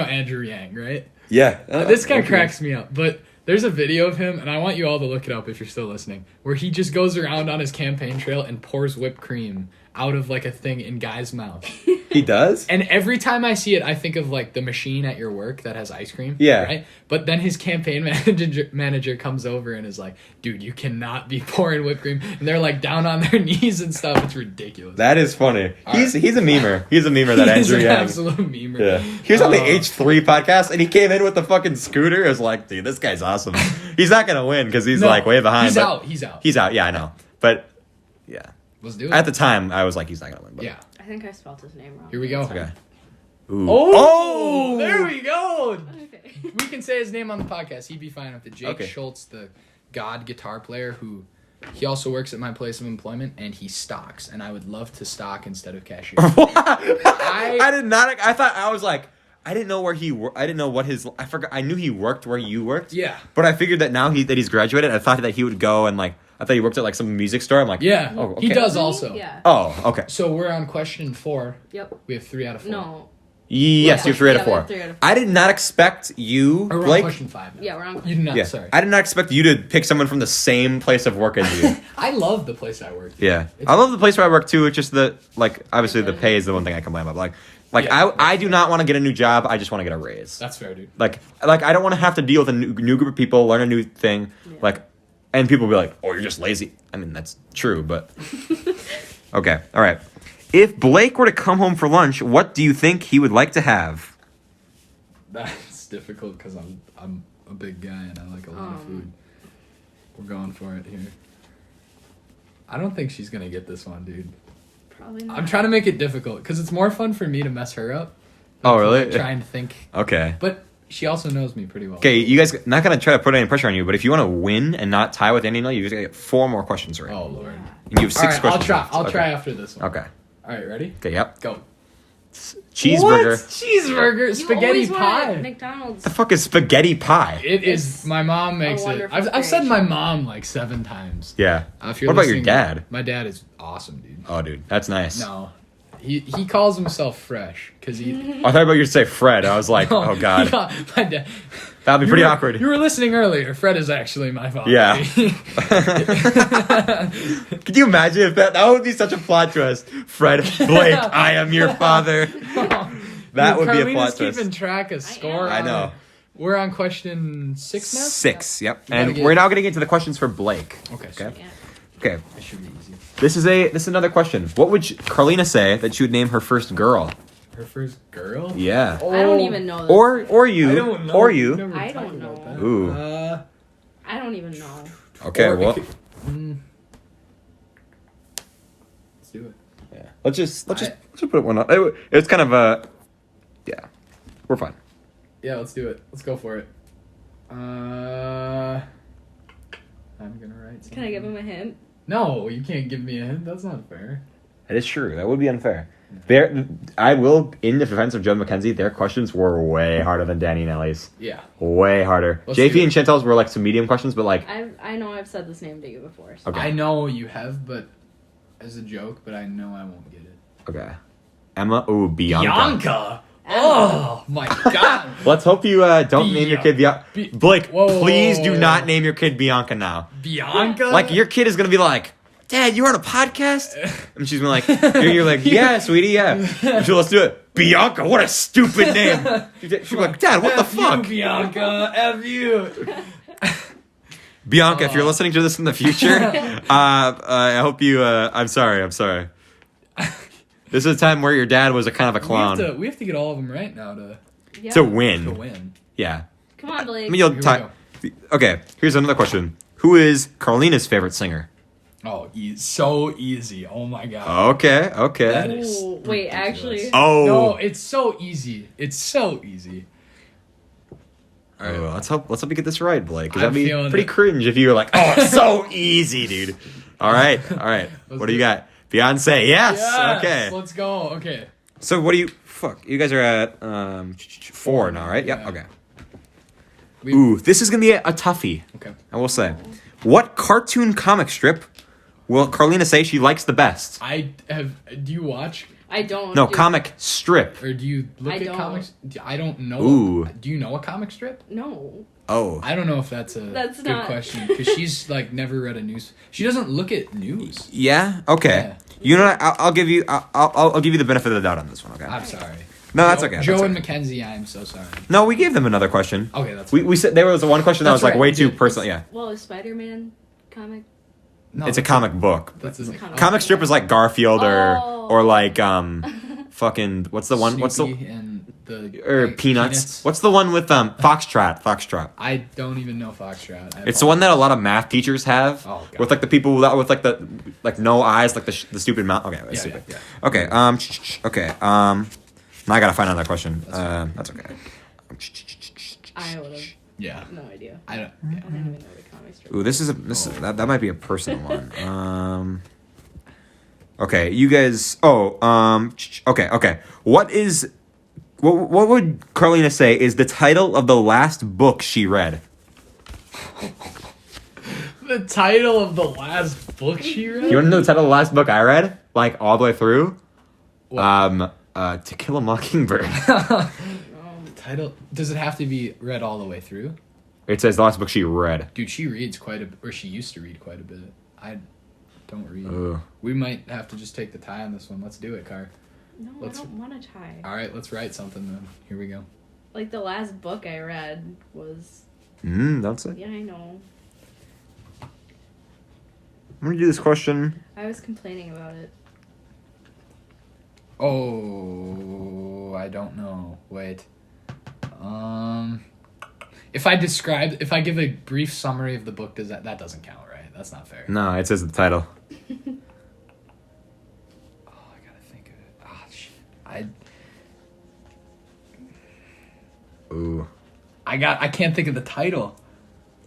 Andrew Yang, right? Yeah. This guy Okay. cracks me up, but there's a video of him, and I want you all to look it up if you're still listening, where he just goes around on his campaign trail and pours whipped cream out of like a thing in guys' mouth. He does. And every time I see it, I think of like the machine at your work that has ice cream. Yeah. Right? But then his campaign manager comes over and is like, dude, you cannot be pouring whipped cream. And they're like down on their knees and stuff. It's ridiculous. That is funny. All He's a memer. He's a memer. That He's Andrew an Yang. absolute memer. Yeah. He was on the H3 podcast and he came in with the fucking scooter. I was like, dude, this guy's awesome. He's not gonna win because he's No, like way behind. He's but out. He's out. He's out. Yeah, I know. But yeah, Let's do it. at the time I was like, he's not gonna win. But. Yeah. I think I spelled his name wrong. Here we go. Okay. Ooh. Oh, there we go. Okay. We can say his name on the podcast. He'd be fine with it. Jake Okay. Schultz, the God guitar player, who he also works at my place of employment, and he stocks. And I would love to stock instead of cashier. I did not. I thought I was like, I didn't know where he. I didn't know what his. I forgot. I knew he worked where you worked. Yeah. But I figured that now that he's graduated, I thought that he would go and like. I thought he worked at like some music store. I'm like, Yeah. Oh, okay. He does also. Yeah. Oh, okay. So we're on question 4. Yep. We have 3 out of 4. No. Yes, Yeah. you're 3 out of Yeah, we 4. have 3 out of 4. I did not expect you, Or we're on Blake. question 5 now. Yeah, we're on You did not, Yeah, sorry. I did not expect you to pick someone from the same place of work as you. I love the place I work. Yeah, It's- I love the place where I work too. It's just the like obviously the pay is the one thing I complain about. Like Yeah, I do not want to get a new job. I just want to get a raise. That's fair, dude. Like I don't want to have to deal with a new group of people, learn a new thing. Yeah. Like, and people be like, "Oh, you're just lazy." I mean, that's true, but okay, all right. If Blake were to come home for lunch, what do you think he would like to have? That's difficult because I'm a big guy and I like a lot of food. We're going for it here. I don't think she's gonna get this one, dude. Probably not. I'm trying to make it difficult because it's more fun for me to mess her up. Oh, than to, really? like, try and think, Okay. but she also knows me pretty well. Okay, you guys not gonna try to put any pressure on you, but if you want to win and not tie with Andy, you guys gotta get 4 more questions right. Oh lord. And you have 6 All right, questions. I'll left. try Okay. after this one. Okay. All right, ready? Okay. Yep. Go. Cheeseburger. What? Cheeseburger, You spaghetti always want pie. McDonald's. The fuck is spaghetti pie? It is. It's My mom makes it. wonderful I've said my creation. mom like 7 times. Yeah. If you're What about your listening, dad? My dad is awesome, dude. Oh, dude, that's nice. No, He calls himself Fresh because he. I thought about you to say Fred. I was like, oh god, My dad. that'd be pretty awkward. You were listening earlier. Fred is actually my father. Yeah. Could you imagine if that would be such a plot twist? Fred, Blake, I am your father. That would be a plot twist. Keeping track of score. I know. We're on question 6 now? 6, yep. And we're now getting into the questions for Blake. Okay. Yeah. Okay. That should be easy. This is another question. What would Carlina say that she would name her first girl? Her first girl? Yeah. I don't even know this. Or you. I don't know. Or you. Never I talked don't about know. that. Ooh. I don't even know. Okay, Or well. let's do it. Yeah. Let's just put one up. It's kind of yeah. We're fine. Yeah, let's do it. Let's go for it. I'm gonna write something. Can I give him a hint? No, you can't give me a hint. That's not fair. That is true. That would be unfair. I will, in defense of Joe McKenzie, their questions were way harder than Danny and Ellie's. Yeah. Way harder. Let's JP do it. and Chantel's were like some medium questions, but like... I know I've said this name to you before. So. Okay. I know you have, but as a joke, but I know I won't get it. Okay. Emma. Ooh, Bianca. Bianca! Oh, my God. Let's hope you don't name your kid Bianca. Blake, Whoa, please whoa, do whoa. not name your kid Bianca now. Bianca? Like, your kid is going to be like, Dad, you're on a podcast? And she's been like, you're like, yeah, sweetie, yeah. So let's do it. Bianca, what a stupid name. She's like, Dad, what the fuck? You, Bianca, F you. Bianca, if you're listening to this in the future, I hope you, I'm sorry. This is a time where your dad was a kind of a clown. We have to get all of them right now Yeah. To win. to win. Yeah. Come on, Blake. I mean, you'll Here we Okay, here's another question. Who is Carlina's favorite singer? Oh, so easy. Oh, my God. Okay. That is Ooh, wait, ridiculous. actually. Oh. No, it's so easy. It's so easy. All right. Oh, let's hope you get this right, Blake. 'Cause I'm that'd be feeling pretty it. cringe if you were like, "Oh, it's so easy, dude." All right. What do you got? Beyonce. Yes. Okay. Let's go. Okay. So what do you? Fuck. You guys are at 4 now, right? Yep. Yeah. Okay. Ooh, this is gonna be a toughie. Okay. I will say, what cartoon comic strip will Carlina say she likes the best? Do you watch I don't. No, do- comic strip. or do you look I at don't. comics? I don't know. Ooh. Do you know a comic strip? No. Oh. I don't know if that's a That's good not- question because she's like never read a news. She doesn't look at news. Yeah. Okay. Yeah. You know what? I'll give you. I'll give you the benefit of the doubt on this one. Okay. I'm sorry. No, that's okay. Joe that's and okay. Mackenzie, I'm so sorry. No, we gave them another question. Okay, that's We said there was one question that That's was like right, way we too did. personal. Yeah. Well, is Spider-Man comic? no, It's a comic book. That's his Comic. Comic strip is like Garfield Oh. or like fucking what's the one? What's the and the or Peanuts? What's the one with Foxtrot? I don't even know Foxtrot. It's the one that a lot of math teachers have Oh, God. with like the people that with like the no eyes, like the stupid mouth. Okay, that's stupid. Yeah. Okay. Okay. Now I gotta find another question. That's okay. I would have Yeah. no idea. I don't. I don't even know the comic strip. Ooh, this is that might be a personal one. Okay, you guys. Okay. What would Carlina say is the title of the last book she read? The title of the last book she read? You want to know the title of the last book I read? Like all the way through? What? To Kill a Mockingbird. Title? Does it have to be read all the way through? It says the last book she read. Dude, she reads quite a or she used to read quite a bit. I don't read. Ugh. We might have to just take the tie on this one. Let's do it, Car. No, Let's- I don't want to tie. All right, let's write something then. Here we go. Like the last book I read was. That's it. Yeah, I know. I'm gonna do this question. I was complaining about it. Oh, I don't know. Wait. If I give a brief summary of the book, that doesn't count, right? That's not fair. No, it says the title. Oh, I gotta think of it. Ah, shit. Ooh. I can't think of the title.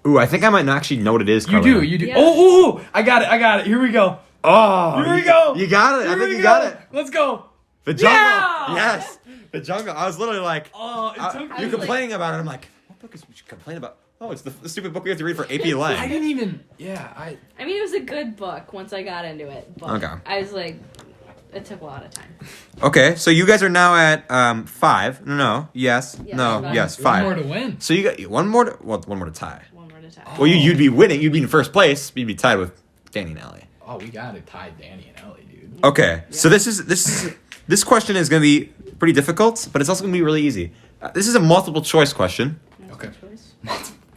Ooh, I think I might not actually know what it is. You Carlina. do. Yeah. Oh, I got it. Here we go. Oh, Here we go. You got it. I Here think we you go. got it. Let's go. The Jungle. Yeah! Yes. The Jungle. I was literally like, Oh, it took I you was complaining about it. I'm like, what book is we should complain about? Oh, it's the stupid book we have to read for AP Lang. I didn't even. Yeah, I mean, it was a good book once I got into it. But Okay. I was like, it took a lot of time. Okay, so you guys are now at 5. No, yes, Yeah, no, five. yes, One 5. more to win. So you got one more to tie. One more to tie. Well, you'd be winning. You'd be in first place. You'd be tied with Danny and Ellie. Oh, we got to tie Danny and Ellie, dude. Okay, so this question is going to be pretty difficult, but it's also going to be really easy. This is a multiple choice question. Okay. Choice.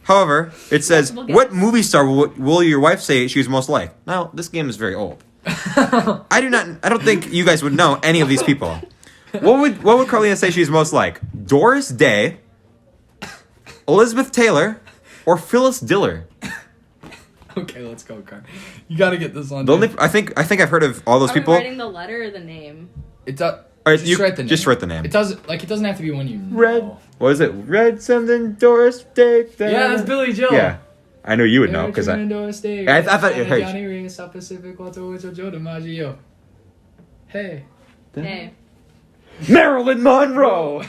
However, it says, Multiple "What guess. movie star will your wife say she was most like?" Now, this game is very old. I don't think you guys would know any of these people. What would Carlina say she's most like? Doris Day, Elizabeth Taylor, or Phyllis Diller? Okay, let's go, Car. You got to get this on. The only I think I've heard of all those Are we people. writing the letter or the name? It does. All right, Just write the name. Just write the name. It doesn't have to be one you know. Red. What is it? Red something Doris Day. Yeah, that's Billy Joel. Yeah, I know you would know because I thought it hurt. Hey. Hey. Marilyn Monroe.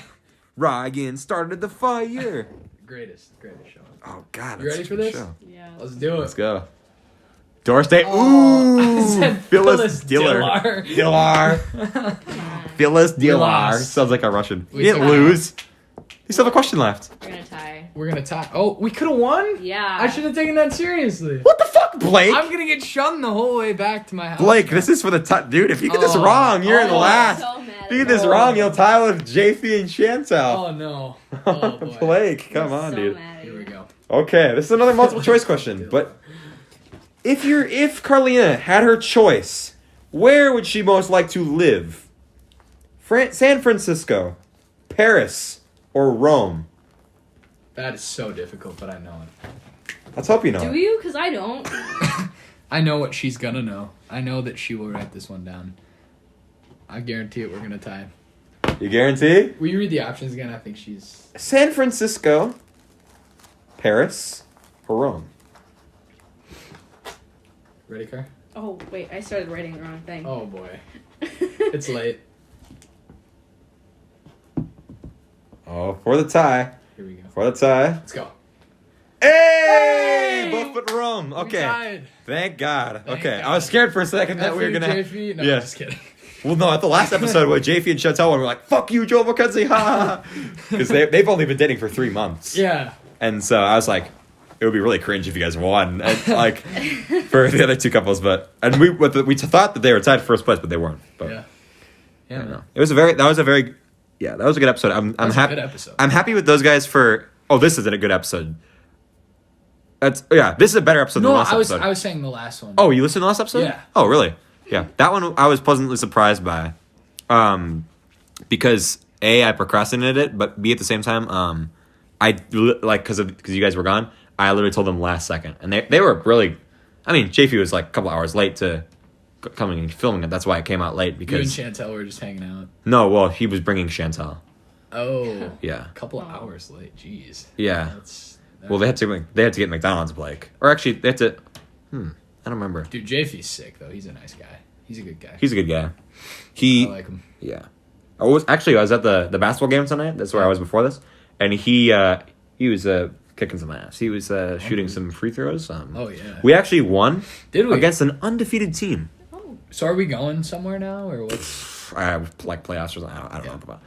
Ryan started the fire. Greatest show. Oh God, You that's ready a for good this? show. Yeah. Let's do it. Let's go. Doris Day. Oh, Ooh, I said Phyllis Diller. Diller. Phyllis Diller. lost. Sounds like a Russian. We You didn't tied. lose. You still have a question left. We're gonna tie. We're gonna tie. Oh, we could have won. Yeah. I should have taken that seriously. What the fuck, Blake? I'm gonna get shunned the whole way back to my house. Blake, this is for the dude. If you get this Oh. wrong, you're in Oh. last. So mad If you get at this you. wrong, you'll tie with JP and Chantal. Oh no. Oh boy. Blake, come I'm on, so dude. mad at Here you. we go. Okay, this is another multiple choice question. But if Carlina had her choice, where would she most like to live? San Francisco, Paris, or Rome? That is so difficult, but I know it. Let's hope you know. Do it. you? Because I don't. I know what she's gonna know. I know that she will write this one down. I guarantee it. We're gonna tie. You guarantee? Will you read the options again? I think she's. San Francisco, Paris, or Rome? Ready, Car? Oh wait, I started writing the wrong thing. Oh boy. It's late. Oh, for the tie. Here we go. For the tie. Let's go. Hey! Hey! Both put Rome. We Okay. tied. Thank God. Thank Okay. God. I was scared for a second that F we were you, gonna. JP. No, Yeah. I'm just kidding. Well, no, at the last episode with JP and Chantel, we were like, "Fuck you, Joel McKenzie," ha, because they've only been dating for 3 months. Yeah. And so I was like, it would be really cringe if you guys won, and, like for the other two couples. But we thought that they were tied for first place, but they weren't. But Yeah. I Yeah. don't know. That was a good episode. I'm a happy. good episode. I'm happy with those guys for. Oh, this isn't a good episode. This is a better episode No, than the last I was episode. saying the last one. Oh, you listened to the last episode? Yeah. Oh, really? Yeah. That one I was pleasantly surprised by. Because A, I procrastinated it, but B, at the same time, because you guys were gone, I literally told them last second. And they were really, I mean, JP was like a couple hours late to coming and filming it. That's why it came out late You because. and Chantel were just hanging out. No, well, he was bringing Chantal. Oh. Yeah. A couple of hours late. Jeez. Yeah. That's Well, they had to get McDonald's, Blake. Or actually, they had to. I don't remember. Dude, JP's sick though. He's a nice guy. He's a good guy. He's a good guy. I like him. Yeah. I was at the basketball game tonight. That's where I was before this, and he was kicking some ass. He was shooting some free throws. Oh yeah. We actually won. Did we? Against an undefeated team. Oh. So are we going somewhere now, or what's? Like playoffs or something. I don't know about.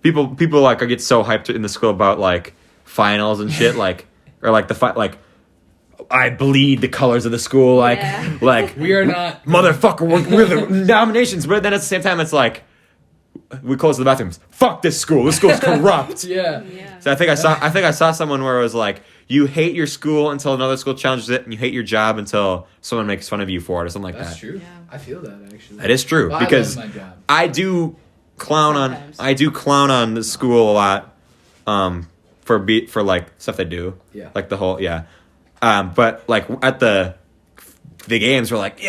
People like I get so hyped in the school about like finals and shit or like the fight like. I bleed the colors of the school, like We are not. motherfucker. We're the nominations, but then at the same time, it's like we close the bathrooms. Fuck this school. This school's corrupt. Yeah. Yeah. So I think I saw someone where it was like you hate your school until another school challenges it, and you hate your job until someone makes fun of you for it or something like That's that. true. Yeah. I feel that actually. That is true Well, because I love my job. I do clown Sometimes. on the school a lot, for like stuff they do. Yeah. Like the whole but like at the games we're like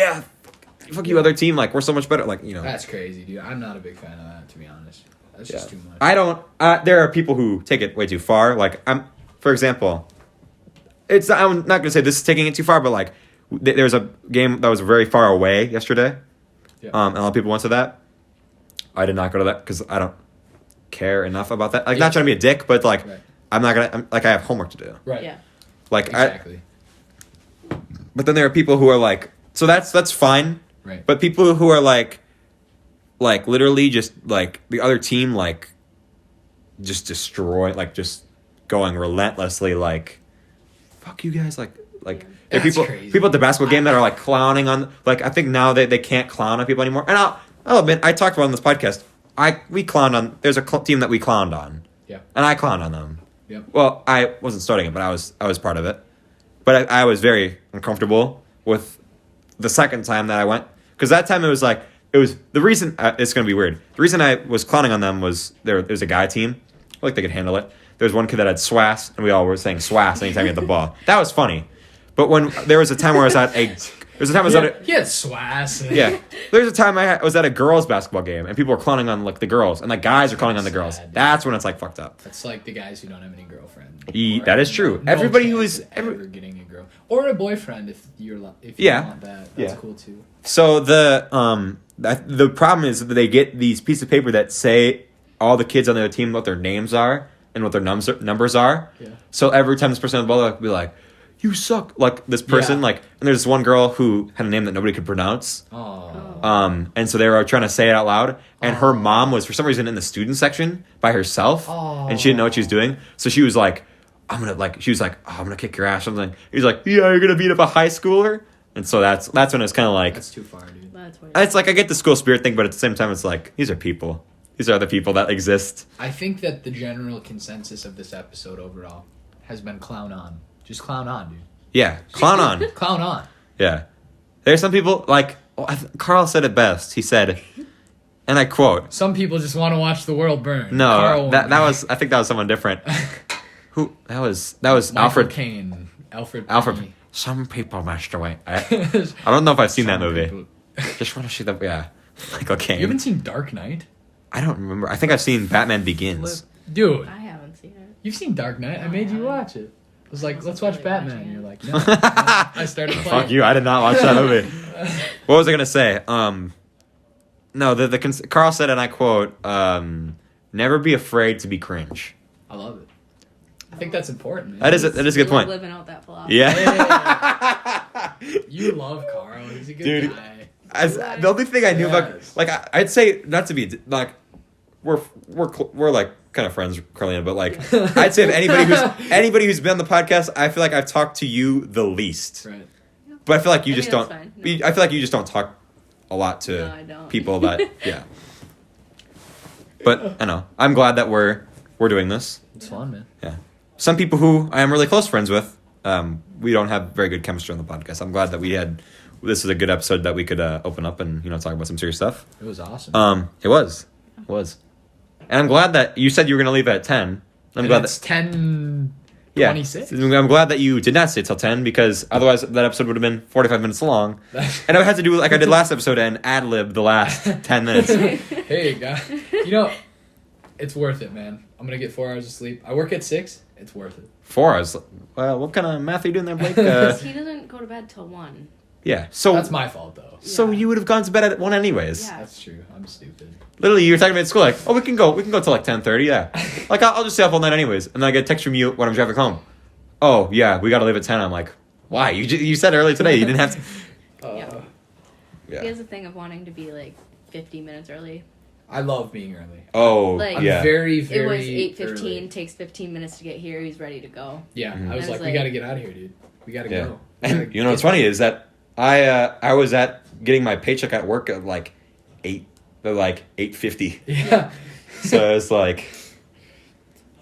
fuck you other team, like we're so much better, like That's crazy, dude. I'm not a big fan of that, to be honest. That's just too much. I don't there are people who take it way too far, like for example, I'm not gonna say this is taking it too far, but like there was a game that was very far away yesterday. Yeah. And a lot of people went to that. I did not go to that because I don't care enough about that, like not trying to be a dick, but like Right. I have homework to do, Right. Yeah. like Exactly. but then there are people who are like, so that's fine. Right. But people who are like, like literally just like the other team like just destroy, like just going relentlessly like fuck you guys, like there are That's people crazy. people at the basketball game that are like clowning on, like I think now they can't clown on people anymore. And I'll admit, I talked about on this podcast, we clowned on, there's a team that we clowned on. Yeah. And I clowned on them. Yep. Well, I wasn't starting it, but I was part of it. But I was very uncomfortable with the second time that I went, because that time it was the reason it's gonna be weird. The reason I was clowning on them was there was a guy team, like they could handle it. There was one kid that had swass, and we all were saying swass anytime he had the ball. That was funny. But when there was a time where I was at a He had swass. yeah. There's a time I was at a girls' basketball game, and people were clowning on like the girls, and like guys are clowning on the girls. Sad. That's when it's like fucked up. That's like the guys who don't have any girlfriend. That is true. Everybody who is ever getting a girl or a boyfriend, if you want that, that's cool too. So the problem is that they get these pieces of paper that say all the kids on their team what their names are and what their numbers are. Yeah. So every time this person on the ball, they'll be like, "You suck!" Like this person, Yeah. like, and there's this one girl who had a name that nobody could pronounce. Oh. And so they were trying to say it out loud, and her mom was for some reason in the student section by herself, and she didn't know what she was doing. So she was like, "I'm gonna kick your ass," something. He's like, "Yeah, you're gonna beat up a high schooler," and so that's when it's kind of like That's too far, dude. That's weird. it's like I get the school spirit thing, but at the same time, it's like these are people. These are the people that exist. I think that the general consensus of this episode overall has been clown on. Just clown on, dude. Yeah, clown on. Clown on. Yeah, there's some people like Carl said it best. He said, and I quote, Some people just want to watch the world burn. "No, Carl that was I think that was someone different." Who that was Michael Alfred Caine. Alfred. Alfred. Some people mashed away. I don't know if I've seen that movie. People. Just want to see the Michael Caine. You haven't seen Dark Knight? I don't remember. I think I've seen Batman Begins. Dude, I haven't seen it. you've seen Dark Knight. I made you watch it. I was like, wasn't let's watch really Batman. watching And it. you're like, no. I started playing. Fuck you! I did not watch that movie. What was I gonna say? No, Carl said, and I quote, "Never be afraid to be cringe." I love it. I think that's important, man. That is a good We love point. living out that philosophy. Yeah. You love Carl. He's a good Dude. guy. The only thing I knew about, Yes. like, I'd say not to be like, we're like kind of friends, Carlina, but like, I'd say if anybody who's been on the podcast, I feel like I've talked to you the least. Right. But I feel like you I just think don't. that's fine. No. I feel like you just don't talk a lot to No, I don't. people that yeah. But I know. I'm glad that we're doing this. It's fun, man. Yeah. Some people who I am really close friends with, we don't have very good chemistry on the podcast. I'm glad that this is a good episode that we could open up and talk about some serious stuff. It was awesome. It was, and I'm glad that you said you were gonna leave at 10. I'm glad it's that 10. yeah. 26? I'm glad that you did not stay till 10 because otherwise that episode would have been 45 minutes long, and I had to do like I did last episode and ad lib the last 10 minutes. Hey, guy. It's worth it, man. I'm going to get 4 hours of sleep. I work at 6. It's worth it. 4 hours. Well, what kind of math are you doing there, Blake? Because he doesn't go to bed till 1. Yeah. So That's my fault, though. So Yeah. you would have gone to bed at 1 anyways. Yeah. That's true. I'm stupid. Literally, you were talking about school like, oh, we can go till like 10:30. Yeah. Like I'll just stay up all night anyways, and then I get a text from you when I'm driving home. Oh yeah, we got to leave at 10. I'm like, why? You said earlier today you didn't have to. He has a thing of wanting to be like 50 minutes early. I love being early. Oh Like- I'm yeah. very, It very was 8:15. early. Takes 15 minutes to get here. He's ready to go. Yeah, Mhm. I was I was like, we like- got to get out of here, dude. We got to Yeah. go. And you know what's funny is that I was at getting my paycheck at work at like 8:50. Yeah. So it's like,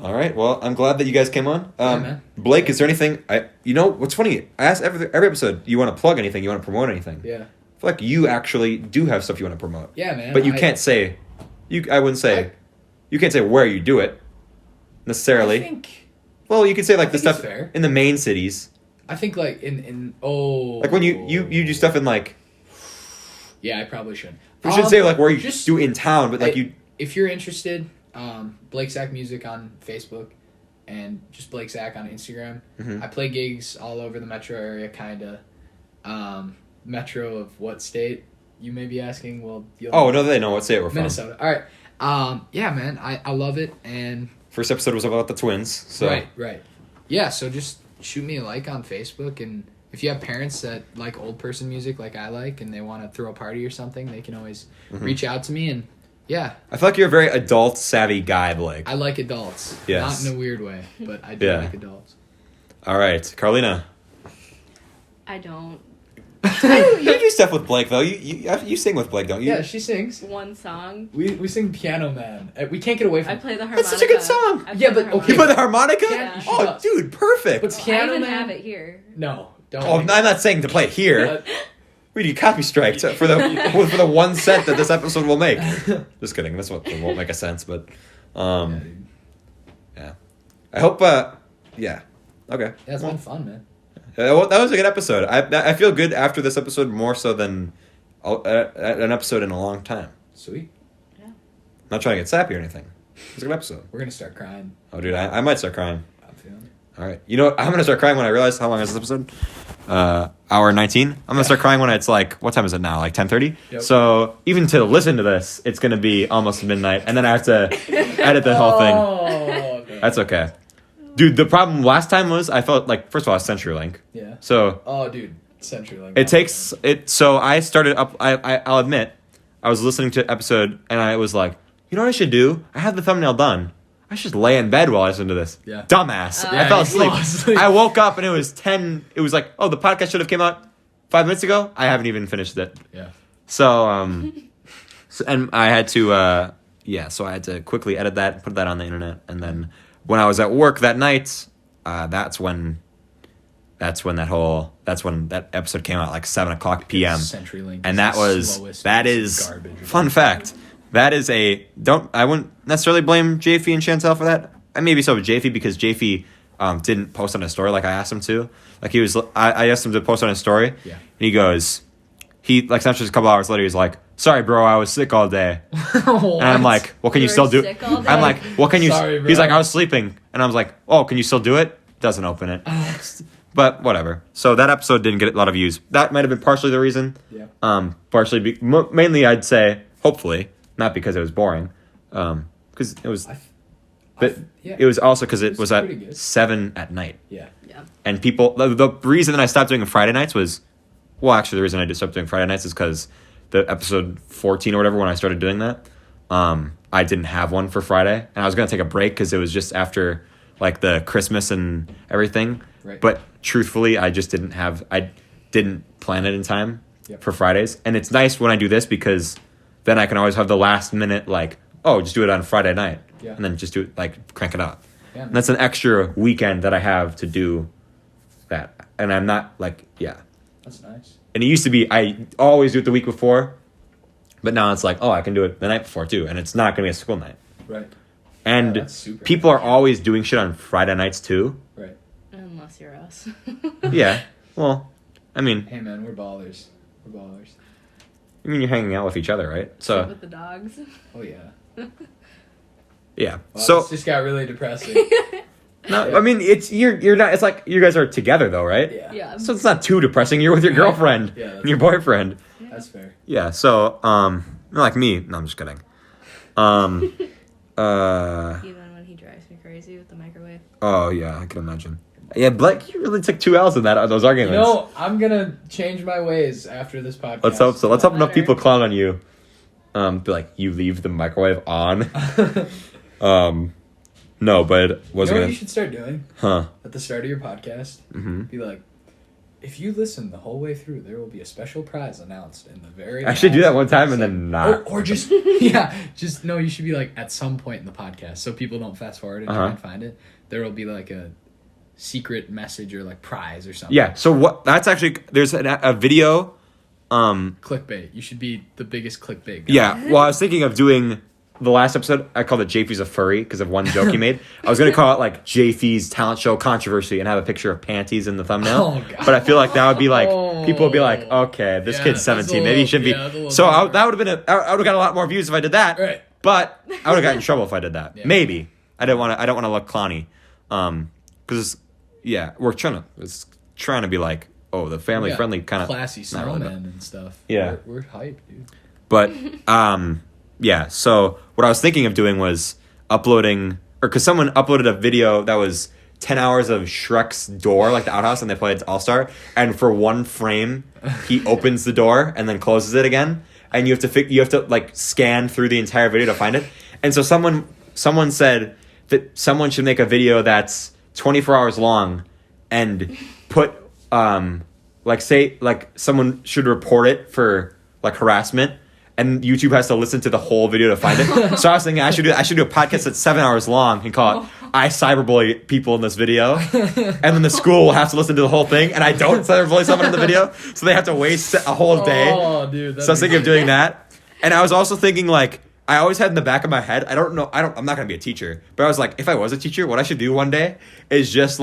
all right. Well, I'm glad that you guys came on. man. Blake, is there anything? What's funny? I ask every episode. You want to plug anything? You want to promote anything? Yeah. I feel like you actually do have stuff you want to promote. Yeah, man. But you can't say. I wouldn't say. You can't say where you do it necessarily. I think Well, you could say like the think it's stuff fair. in the main cities. like in Like when you do stuff in like. Yeah, I probably should. You should say like where you just do in town, but like you. If you're interested, Blake Sack Music on Facebook, and just Blake Sack on Instagram. Mhm. I play gigs all over the metro area, kinda. Metro of what state? You may be asking. Well, Oh no, they know what state we're from. Minnesota. All right. Yeah, man, I love it, and First episode was about the twins. So right. Yeah, so just shoot me a like on Facebook, and if you have parents that like old person music like I like, and they want to throw a party or something, they can always reach out to me. And yeah, I feel like you're a very adult savvy guy, Blake. I like adults. Yes. Not in a weird way, but I do like adults. All right, Carlina. I don't. You do stuff with Blake though. You sing with Blake, don't you? Yeah, she sings. One song. We sing Piano Man. We can't get away from I it. play the harmonica. That's such a good song. Yeah, but okay. You play the harmonica? Yeah. Oh, dude, perfect. But I Piano even Man. have it here. No, don't. Oh, I'm not saying to play it here. We need copy strikes for the 1 cent that this episode will make. Just kidding. This one won't make a sense, but yeah. I hope. Yeah. Okay. That's been fun, man. Well, that was a good episode. I feel good after this episode more so than an episode in a long time. Sweet. Yeah. I'm not trying to get sappy or anything. It's a good episode. We're gonna start crying. Oh, dude, I might start crying. I'm feeling it. All right. You know what? I'm gonna start crying when I realize how long is this episode. Hour 19. I'm gonna start crying when it's like, what time is it now? Like 10:30. Yep. So even to listen to this, it's gonna be almost midnight, and then I have to edit the whole thing. Oh, okay. That's okay. Dude, the problem last time was I felt like, first of all, it's CenturyLink. Yeah. So Oh, dude, CenturyLink. it takes it. So I started up. I'll admit, I was listening to episode and I was like, you know what I should do? I have the thumbnail done. I should lay in bed while I listen to this. Yeah. Dumbass. Yeah, I fell you asleep. fell asleep. I woke up and it was 10. It was like, oh, the podcast should have came out 5 minutes ago. I haven't even finished it. Yeah. So and I had to so I had to quickly edit that, put that on the internet, and then when I was at work that night, that's when that episode came out, like 7:00 p.m. CenturyLink. And that is garbage. fun fact. That is I wouldn't necessarily blame JF and Chantel for that. And maybe so with JF because JF didn't post on his story like I asked him to. Like I asked him to post on his story. Yeah. And he goes, just a couple hours later, he's like, sorry, bro, I was sick all day. And I'm like, well, can you You still were do sick all day? I'm like, what can you Sorry, bro. He's like, I was sleeping. And I was like, oh, can you still do it? Doesn't open it. But whatever. So that episode didn't get a lot of views. That might have been partially the reason. Yeah. Mainly I'd say, hopefully, not because it was boring, because it was. It was also because it was pretty at good. 7 at night. Yeah. Yeah. And people, the reason that I stopped doing Friday nights was, well, actually, the reason I stopped doing Friday nights is because the episode 14 or whatever, when I started doing that, I didn't have one for Friday, and I was gonna take a break because it was just after like the Christmas and everything. Right. But truthfully, I didn't plan it in time Yep. for Fridays, and it's nice when I do this because then I can always have the last minute like, oh, just do it on Friday night, Yeah. and then just do it like crank it up. Yeah. And that's an extra weekend that I have to do that, and I'm not like That's nice. And it used to be I always do it the week before, but now it's like, oh, I can do it the night before too, and it's not going to be a school night. Right. And that's super people are nice. always doing shit on Friday nights too. Right. Unless you're us. Yeah. Well, I mean, Hey, man, we're ballers. We're ballers. you're hanging out with each other, right? So With the dogs. Oh, yeah. yeah. Wow, So this just got really depressing. no, I mean, it's you're not. It's like you guys are together though, right? Yeah. Yeah. So it's not too depressing. You're with your girlfriend Yeah, that's and your boyfriend. That's fair. Yeah. So like me. No, I'm just kidding. Even when he drives me crazy with the microwave. Oh yeah, I can imagine. Yeah, Blake, you really took 2 L's in those You arguments. know, I'm going to change my ways after this podcast. Let's hope so. Let's hope enough Better. people clown on you. Be like, you leave the microwave on. No, but was You know what gonna. you should start doing? Huh. At the start of your podcast, be like, if you listen the whole way through, there will be a special prize announced in the very I should do that last one time and episode." then not. Or just, no, you should be like, at some point in the podcast, so people don't fast forward and try and find it, there will be like a secret message or like prize or something. Yeah. So what? That's actually there's a video. Clickbait. You should be the biggest clickbait guy. Yeah. Well, I was thinking of doing the last episode. I called it JF's a furry because of one joke he made. I was gonna call it like JF's talent show controversy and have a picture of panties in the thumbnail. Oh, God. But I feel like that would be like people would be like, okay, this Yeah, kid's that's a 17. Maybe he little- shouldn't yeah, that's a be. little So different. that would have been I would have got a lot more views if I did that. Right. But I would have gotten in trouble if I did that. Yeah. Maybe I don't want to look clowny, because we're trying to be like, oh, the family friendly kind of classy not really, snowmen and stuff. Yeah. We're hyped, dude. but yeah. So what I was thinking of doing was uploading, or because someone uploaded a video that was 10 hours of Shrek's door, like the outhouse, and they played All-Star. And for one frame, he opens the door and then closes it again. And you have to like scan through the entire video to find it. And so someone said that someone should make a video that's 24 hours long and put someone should report it for like harassment. And YouTube has to listen to the whole video to find it. So I was thinking I should do a podcast that's 7 hours long and call it "I cyberbully people in this video," and then the school will have to listen to the whole thing. And I don't cyberbully someone in the video, so they have to waste a whole day. Oh, dude! So I was thinking of doing that. And I was also thinking like I always had in the back of my head. I'm not gonna be a teacher, but I was like, if I was a teacher, what I should do one day is just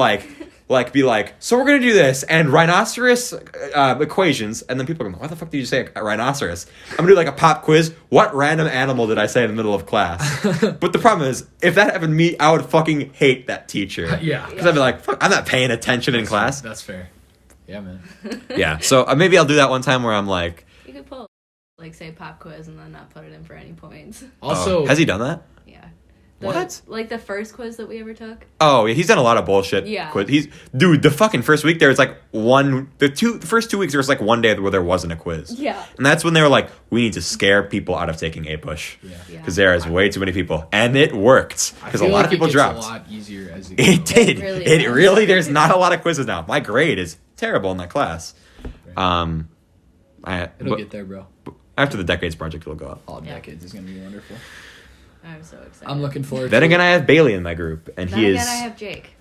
be like, so we're gonna do this and rhinoceros equations, and then people are going, why the fuck did you say a rhinoceros? I'm gonna do like a pop quiz. What random animal did I say in the middle of class? But the problem is, if that happened to me, I would fucking hate that teacher. Yeah, because I'd be like, fuck, I'm not paying attention in class. That's fair. Yeah, man. Yeah, so maybe I'll do that one time where I'm like, You could pull, like, say pop quiz and then not put it in for any points. Also, has he done that? Yeah. What? Like the first quiz that we ever took? Oh, yeah, he's done a lot of bullshit. Yeah. Quiz. Dude, the fucking first week there was like the first 2 weeks there was like one day where there wasn't a quiz. Yeah. And that's when they were like, we need to scare people out of taking a push. Yeah. Because there is way too many people. And it worked. Because a lot of people dropped. A lot easier as you go. It did. It Really, there's not a lot of quizzes now. My grade is terrible in that class. It'll get there, bro. After the Decades Project, it'll go up. All decades is gonna be wonderful. I'm so excited. I'm looking forward. Then to again, I have Bailey in my group, and Then he again, is I have Jake.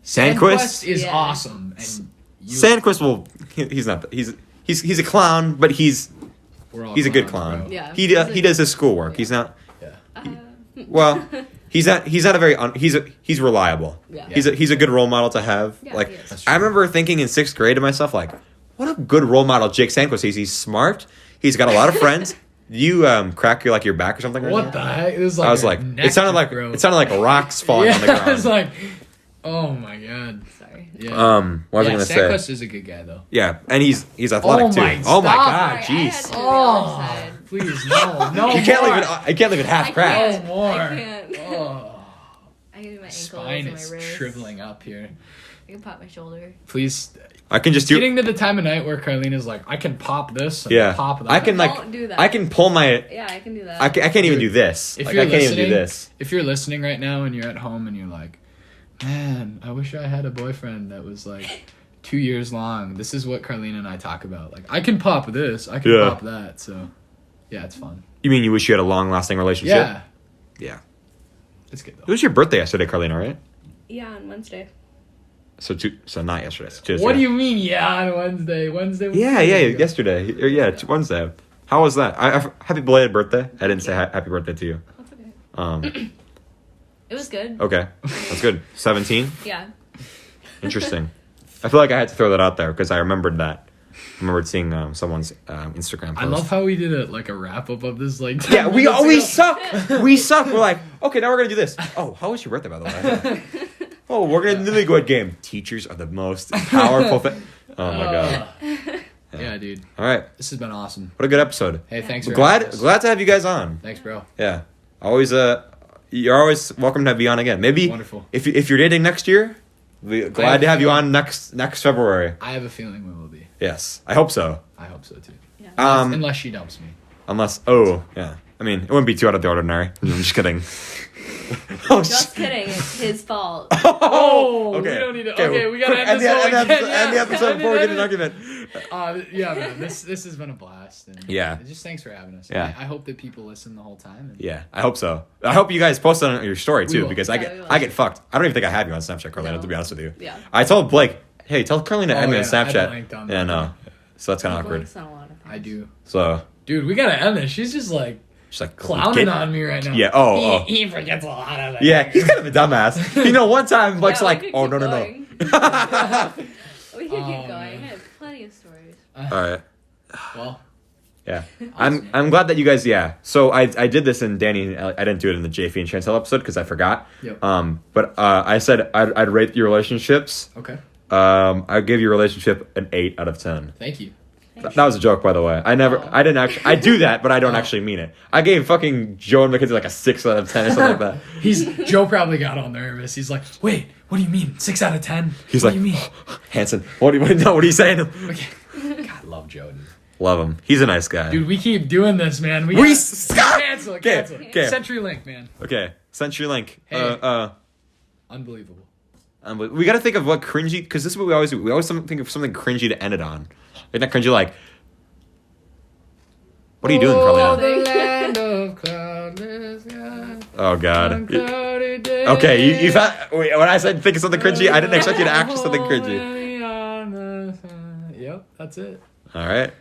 Sandquist. is Yeah. awesome, and Sandquist he's not. He's a clown, but he's a good clown. bro. Yeah. He does his schoolwork. Yeah. He's not. Yeah. Well, he's not a very he's reliable. Yeah. He's a good role model to have. Yeah, Like he is. That's true. I remember thinking in 6th grade to myself, like, what a good role model Jake Sandquist is. He's smart. He's got a lot of friends. You crack your back or something? Right What now? the heck? It was like I was like, it sounded like rocks falling yeah, on the ground. I was like, oh my god. Sorry. Yeah. What was I gonna say? Sandquist is a good guy though. Yeah, and he's athletic Oh too. my- Oh my stop. god, Sorry, I had jeez. to do the other side. Please no. You can't more. leave it half I cracked. can't. No more. I can't. Oh. I can do my ankles Spine and my is wrists. shriveling up here. I can pop my shoulder. Please. I can just do. Getting to the time of night where Carlina's like, I can pop this and Yeah, pop that. I can Don't do that. I can pull my. Yeah, I can do that. I can't even do this. If Like, you're I can't even listening, do this. If you're listening right now and you're at home and you're like, man, I wish I had a boyfriend that was like 2 years long. This is what Carlina and I talk about. Like, I can pop this, I can Yeah. pop that. So, yeah, it's fun. You mean you wish you had a long-lasting relationship? Yeah, Yeah. it's good It though. was your birthday yesterday, Carlina, right? Yeah, on Wednesday. So not yesterday. So Tuesday. What do you mean? Yeah, on Wednesday. Wednesday. was Yeah, two yeah, days ago. yesterday. Yeah, Wednesday. How was that? Happy belated birthday. I didn't say happy birthday to you. That's okay. It was good. Okay, that's good. 17. Yeah. Interesting. I feel like I had to throw that out there because I remembered that. I remembered seeing someone's Instagram post. I love how we did a wrap up of this. Like, 10 Yeah, we minutes always ago. suck. We suck. We're like, okay, now we're gonna do this. Oh, how was your birthday, by the way? Oh, we're gonna Newlywed Game. Teachers are the most powerful thing. Oh my god. Yeah, dude. All right, This has been awesome. what a good episode. Hey, thanks. I'm for having us. glad to have you guys on. Thanks, bro. Yeah, always. You're always welcome to be on again. Maybe Wonderful. if you're dating next year, glad to have you on next February. I have a feeling we will be. Yes, I hope so. I hope so too. Yeah. Unless she dumps me. Yeah. I mean, it wouldn't be too out of the ordinary. I'm just kidding. Oh, Just kidding. It's his fault. Oh, okay. we don't need to. Okay, Okay, we gotta quick, end this whole again. end the episode before we get in an argument. Yeah, man. This has been a blast. And Yeah. Just thanks for having us. Yeah. I hope that people listen the whole time. And Yeah, I hope so. I hope you guys post on your story We too, will. because Yeah, I we will. get fucked. I don't even think I have you on Snapchat, Carlina. No. To be honest with you, Yeah. I told Blake, hey, tell Carlina to add me on yeah, I Snapchat. blanked on Yeah, that. no. So that's kind of awkward. Blake's done a lot of things. I do. So Dude, we gotta end this. She's just like she's like clowning on me right now. Yeah. Oh. He forgets a lot of it. Yeah, he's kind of a dumbass. You know, one time Blake's Yeah, we like, could oh keep no. going. We could Oh, keep going. man. I have plenty of stories. All right. Well, Yeah, Awesome. I'm glad that you guys. Yeah, so I did this in Danny. I didn't do it in the JP and Chantel episode because I forgot. Yep. But I said I'd rate your relationships. okay. I'd give your relationship an 8 out of 10. Thank you. That was a joke, by the way. I didn't actually. I do that, but I don't actually mean it. I gave fucking Joe and Mackenzie like a 6 out of 10 or something like that. Joe probably got all nervous. He's like, wait, what do you mean? 6 out of 10? He's what like, do you mean? Hanson, what are you saying? Okay. God, love Joe, dude. Love him. He's a nice guy. Dude, we keep doing this, man. Cancel. Okay. CenturyLink, man. Okay, CenturyLink. Hey. Unbelievable. We got to think of what cringy, because this is what we always do. We always think of something cringy to end it on. Like not cringy, like, what are you doing, probably? The land of cloudless skies. Oh God. Okay, you've had. Wait, when I said think of something cringy, I didn't expect you to actually something cringy. Yep, that's it. All right.